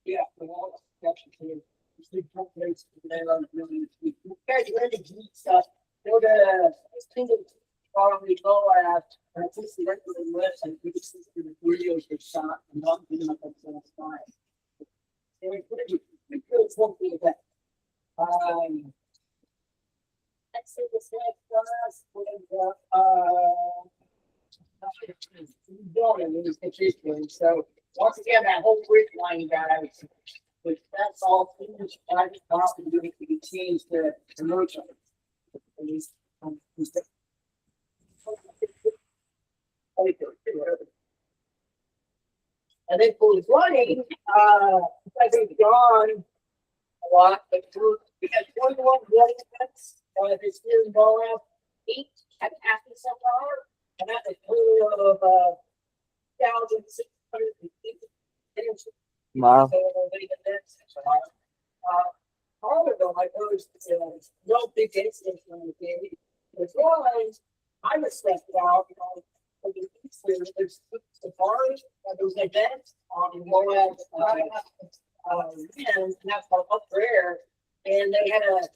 Yeah, for all the section here. Guys, we're into geek stuff. Go to probably go at just the regular list and we can see the videos they shot and not doing up until it's fine. And we could won't be that. Let's see this next class with building is the so once again that whole grid line guys, which that's all finished. I just thought we could change the merchant. And then for running, I think gone a lot, but we had 21 running events. This year in Moab, 8 at $50,000, and that's a total of 1,650. Wow. All of them, I noticed, no big incidents on the game. As well as I was stressed out, there's safari, there was an event on Moab, and that's called Up Rare, and they had a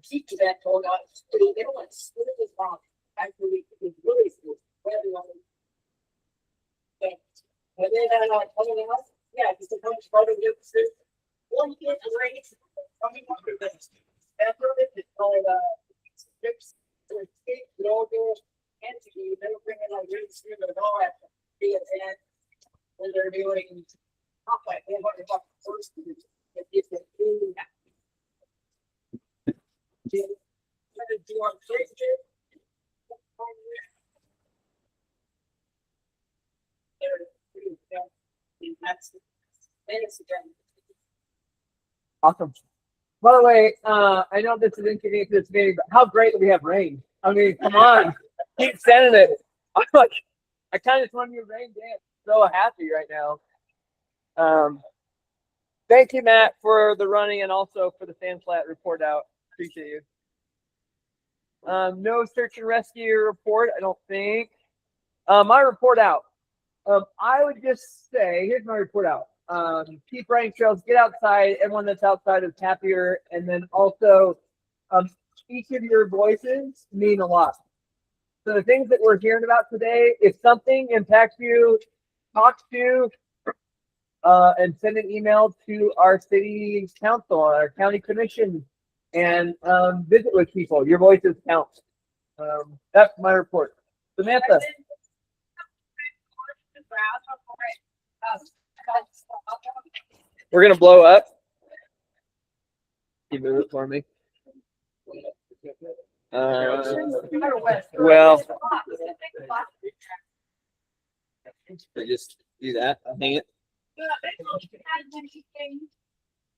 teach event going on. They don't want to split this off. Actually, it's really cool. And then, coming out, yeah, just a bunch of other differences. One kid is ready to coming up with this. After it, it's called, six, logo, entity, they're bringing like really stream of all at the event. When they're doing, not like, they're going to talk first. If they do that. Do on Facebook. Awesome. By the way, I know this is inconvenient to this meeting, but how great that we have rain. I mean, come on, keep sending it. I'm like, I kind of just want to do rain dance. So happy right now. Thank you, Matt, for the running and also for the Sand Flat report out. Appreciate you. No search and rescue report, I don't think. My report out. I would just say, here's my report out. Keep running trails, get outside. Everyone that's outside is happier. And then also, each of your voices mean a lot. So the things that we're hearing about today, if something impacts you, talk to and send an email to our city council, our county commission, and visit with people. Your voices count. That's my report. Samantha. We're gonna blow up. Can you move it for me? Well, I just do that. Hang it.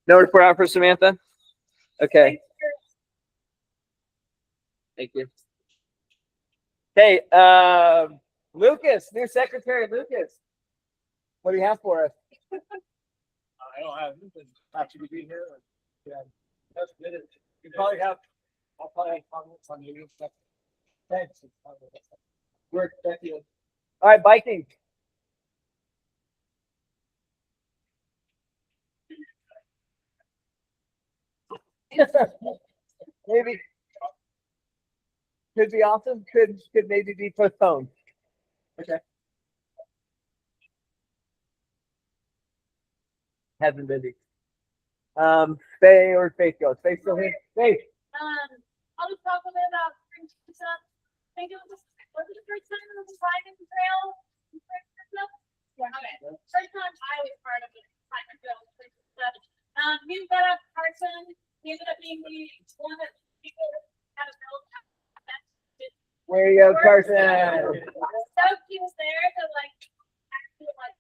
No report out for Samantha. Okay. Thank you. Hey, Lucas, new secretary, Lucas. What do you have for us? I don't have anything. Happy to be here. Yeah, that's good. You probably have. I'll probably have comments on you. Thanks. We're expecting. All right, biking. Maybe. Could be awesome. Could maybe be postponed. Okay. Hasn't been. Faye or Faith goes. Faith still here? Faith. I'll just talk a little bit about stuff. I think it was the first time it was a sliding trail? Yeah, okay. First time I was part of the sliding trail. We got up Carson. He ended up being the one that people had to build. Where you go, Carson? So he was there to like actually like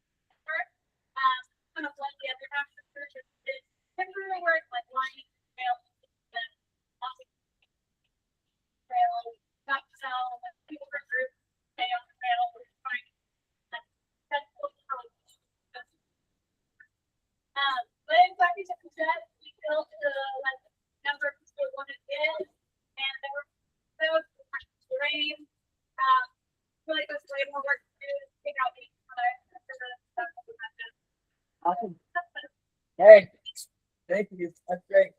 kind of like the other half of the church. It temporarily worked like lining trail, trail, top cell, people were group, stay on the trail, we're trying but exactly what we said, we built the like number of people who wanted to get, and there was rain. I feel like there's way more work to do to take out the Awesome. Hey, thank you. That's great.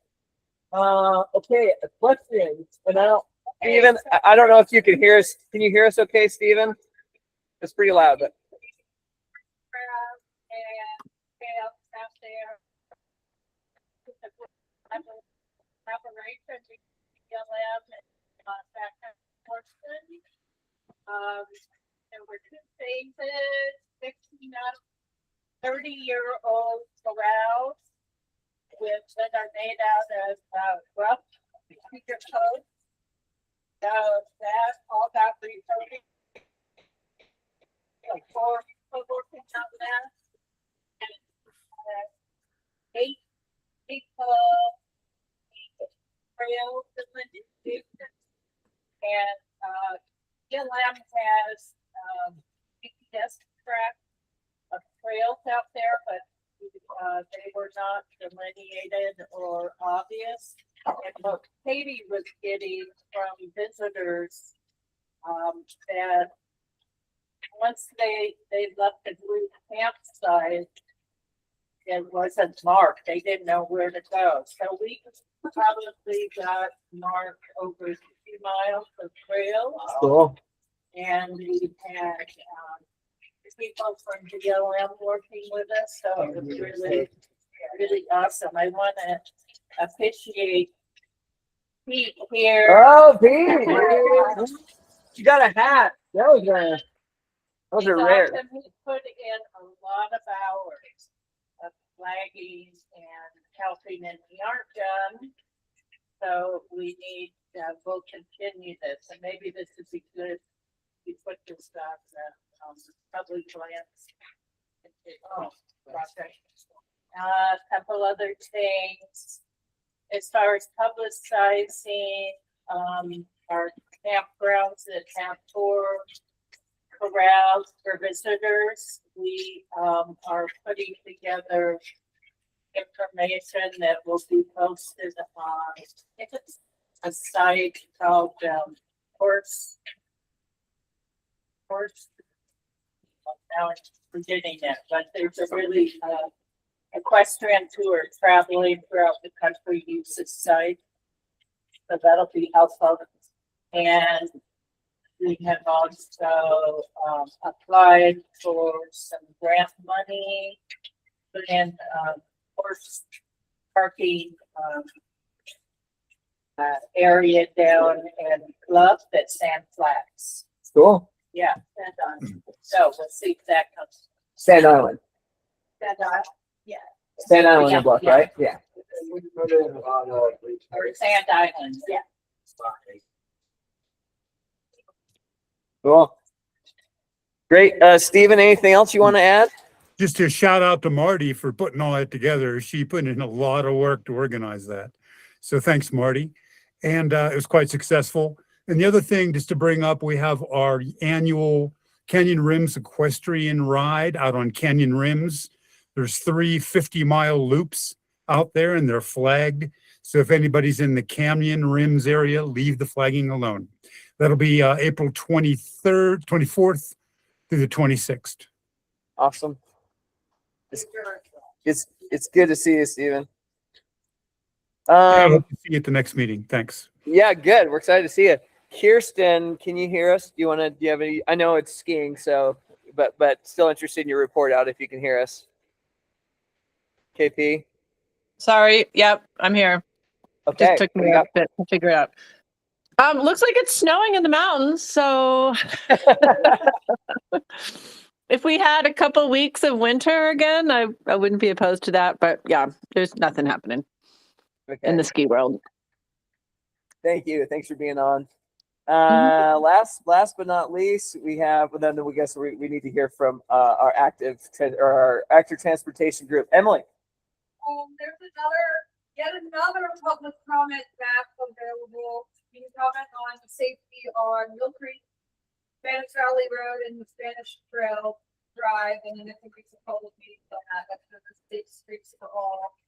Okay, a question. And now, Steven, I don't know if you can hear us. Can you hear us okay, Steven? It's pretty loud, but. There were two phases, 16 up, 30-year-old corrals, that are made out of rough speaker code. So that all got refurbished. Like 4 things out of that. And 8 trails that went into and GLM has desk track of trails out there, but they were not delineated or obvious. And what Katie was getting from visitors, that once they left the group campsite, it wasn't marked. They didn't know where to go. So we probably got marked over 50 miles of trails. Cool. And we had people from GLM working with us, so it was really, really awesome. I want to appreciate Pete here. Oh, Pete! You got a hat. Those are rare. Awesome. He put in a lot of hours of flagging and helping, and we aren't done. So we need, we'll continue this, and maybe this would be good. We put this on the public lands. A couple other things. As far as publicizing, our campgrounds that have tour corrals for visitors, we are putting together information that will be posted on a site called Horse. Now I'm forgetting it, but there's a really equestrian tour traveling throughout the country uses site. So that'll be helpful. And we have also applied for some grant money and horse parking area down and club at Sand Flats. Cool. Yeah, so we'll see if that comes. Sand Island. Sand Island, yeah. Sand Island Yeah, bluff, yeah. right? Yeah. Or Sand Island, yeah. Cool. Great. Steven, anything else you want to add? Just a shout out to Marty for putting all that together. She put in a lot of work to organize that. So thanks, Marty. And it was quite successful. And the other thing, just to bring up, we have our annual Canyon Rims Equestrian Ride out on Canyon Rims. There's 3 50-mile loops out there and they're flagged. So if anybody's in the Canyon Rims area, leave the flagging alone. That'll be April 24th through the 26th. Awesome. It's good to see you, Steven. I hope to see you at the next meeting. Thanks. Yeah, good. We're excited to see you. Kirsten, can you hear us? Do you have any, I know it's skiing, so, but still interested in your report out if you can hear us. KP, Sorry. Yep, I'm here. Okay. Just took me a bit to figure it out. Looks like it's snowing in the mountains, so if we had a couple weeks of winter again, I wouldn't be opposed to that. But yeah, there's nothing happening in the ski world. Thank you. Thanks for being on. Last but not least, we have. Well, then we guess we need to hear from our active transportation group, Emily. There's yet another public comment map available. You can comment on safety on Mill Creek, Spanish Valley Road, and the Spanish Trail Drive, and then I think it's a public meeting on that. That's the state streets for all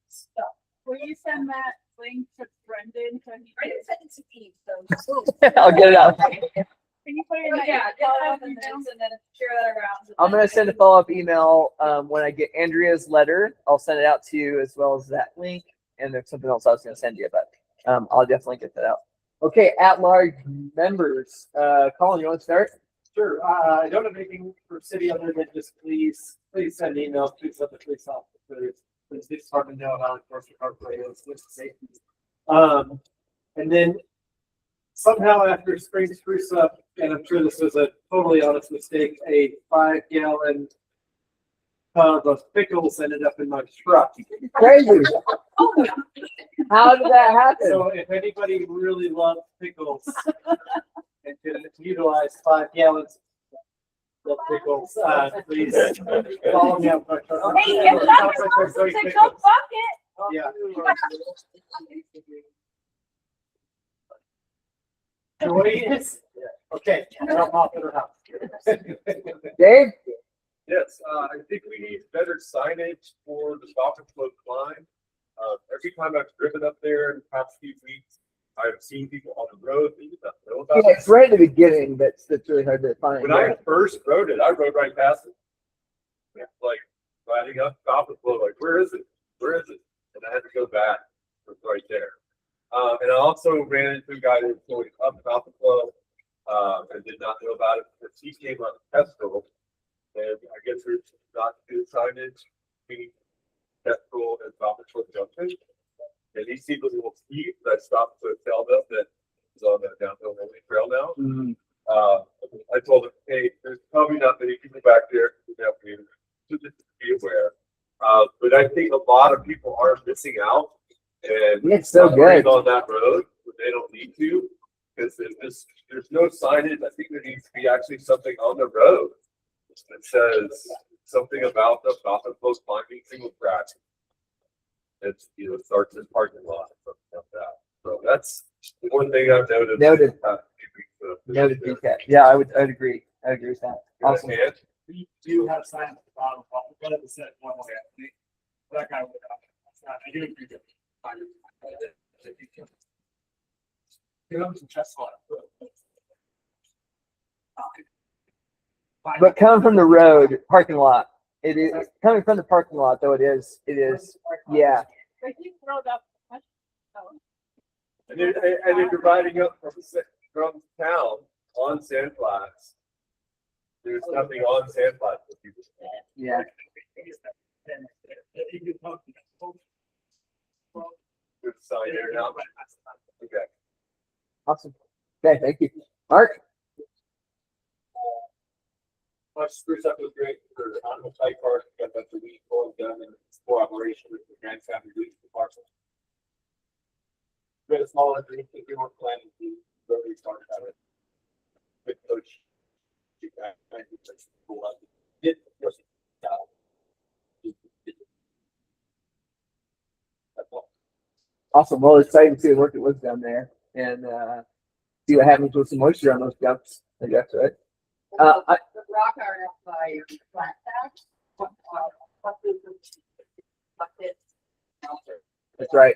stuff. Will you send that link to Brendan? I didn't send it to Eve, so. I'll get it out. Can you put it in? Yeah, get it out and then share that around. I'm gonna send a follow-up email when I get Andrea's letter. I'll send it out to you as well as that link. And there's something else I was gonna send you, but I'll definitely get that out. Okay, at-large members. Colin, you want to start? Sure. I don't have anything for city other than just please send emails, please let the police officers, please department know how enforcement our players with safety. And then somehow after spring spruce up, and I'm sure this was a totally honest mistake, a 5-gallon tub of pickles ended up in my truck. Crazy. How did that happen? So if anybody really loves pickles and can utilize 5 gallons of pickles, please follow me up. Hey, get that person to go bucket. Yeah. Joyous. Okay, I'm off at her house. Dave? Yes, I think we need better signage for the stop and float climb. Every time I've driven up there in the past few weeks, I've seen people on the road that do not know about Yeah, it's right at the beginning. That's really hard to find. When I first rode it, I rode right past it. Like riding up stop and float, like where is it? Where is it? And I had to go back. It was right there. And I also ran into a guy that was going up stop and float and did not know about it because he came on a Kestrel. And I guess there's not good signage between Kestrel and stop and float junction. And he sees a little ski that stopped to tell them that is on the downhill rolling trail now. I told him, hey, there's probably not many people back there who have to just be aware. But I think a lot of people are missing out and it's so good on that road, but they don't need to because there's no signage. I think there needs to be actually something on the road that says something about the stop and float climbing single track. It's starts in parking lot, something like that. So that's one thing I've noted. Noted. Noted. DK. Yeah, I would agree. I agree with that. Awesome. We do have signs at the bottom, but we got to set one way. I think that guy would. I do agree with you. Give them some chest slot. But coming from the road, parking lot, it is coming from the parking lot though. It is. Yeah. But you throw that. And if you're riding up from town on Sandflats, there's nothing on Sandflats for people. Yeah. Good sign there now. Okay. Awesome. Okay, thank you. Mark? Much spruce up was great for Animal Type Park. Got that the week all done in cooperation with the Grand Family Police Department. We had a small underneath that we weren't planning to really start about it. With coach. Awesome. Well, it's exciting to see the work that was done there and see what happens with some moisture on those jumps. I guess, right? The rock art up by Flat Pack. That's right.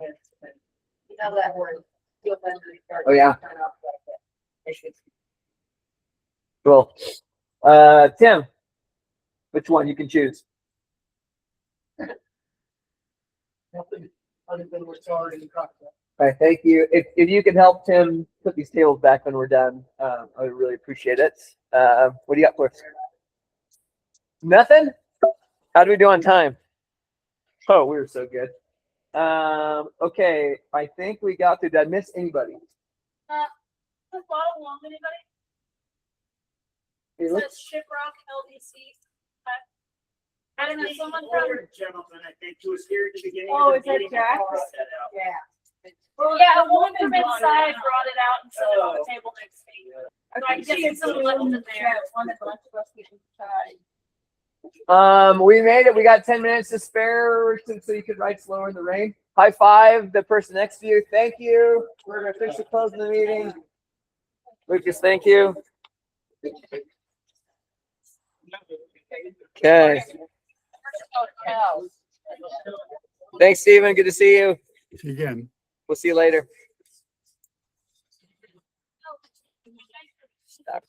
You know that word. Oh, yeah. Cool. Tim, which one you can choose? Nothing other than we're sorry in the cockpit. All right, thank you. If you could help Tim put these tables back when we're done, I would really appreciate it. What do you got for us? Nothing? How do we do on time? Oh, we were so good. Okay, I think we got through. Did I miss anybody? The bottom along, anybody? Hey, It look. says Shiprock LDC. I don't know, someone from. Older gentleman, I think, who was here at the beginning. Oh, of is the that meeting. Jack? Yeah. Yeah, a woman from inside brought it out and set it on the table next to me. So I guess it's someone left in there. One of the left of us people tried. We made it. We got 10 minutes to spare so you could ride slower in the rain. High five the person next to you. Thank you. We're gonna officially close the meeting. Lucas, thank you. Okay. Thanks, Stephen. Good to see you. Again. We'll see you later. Stop.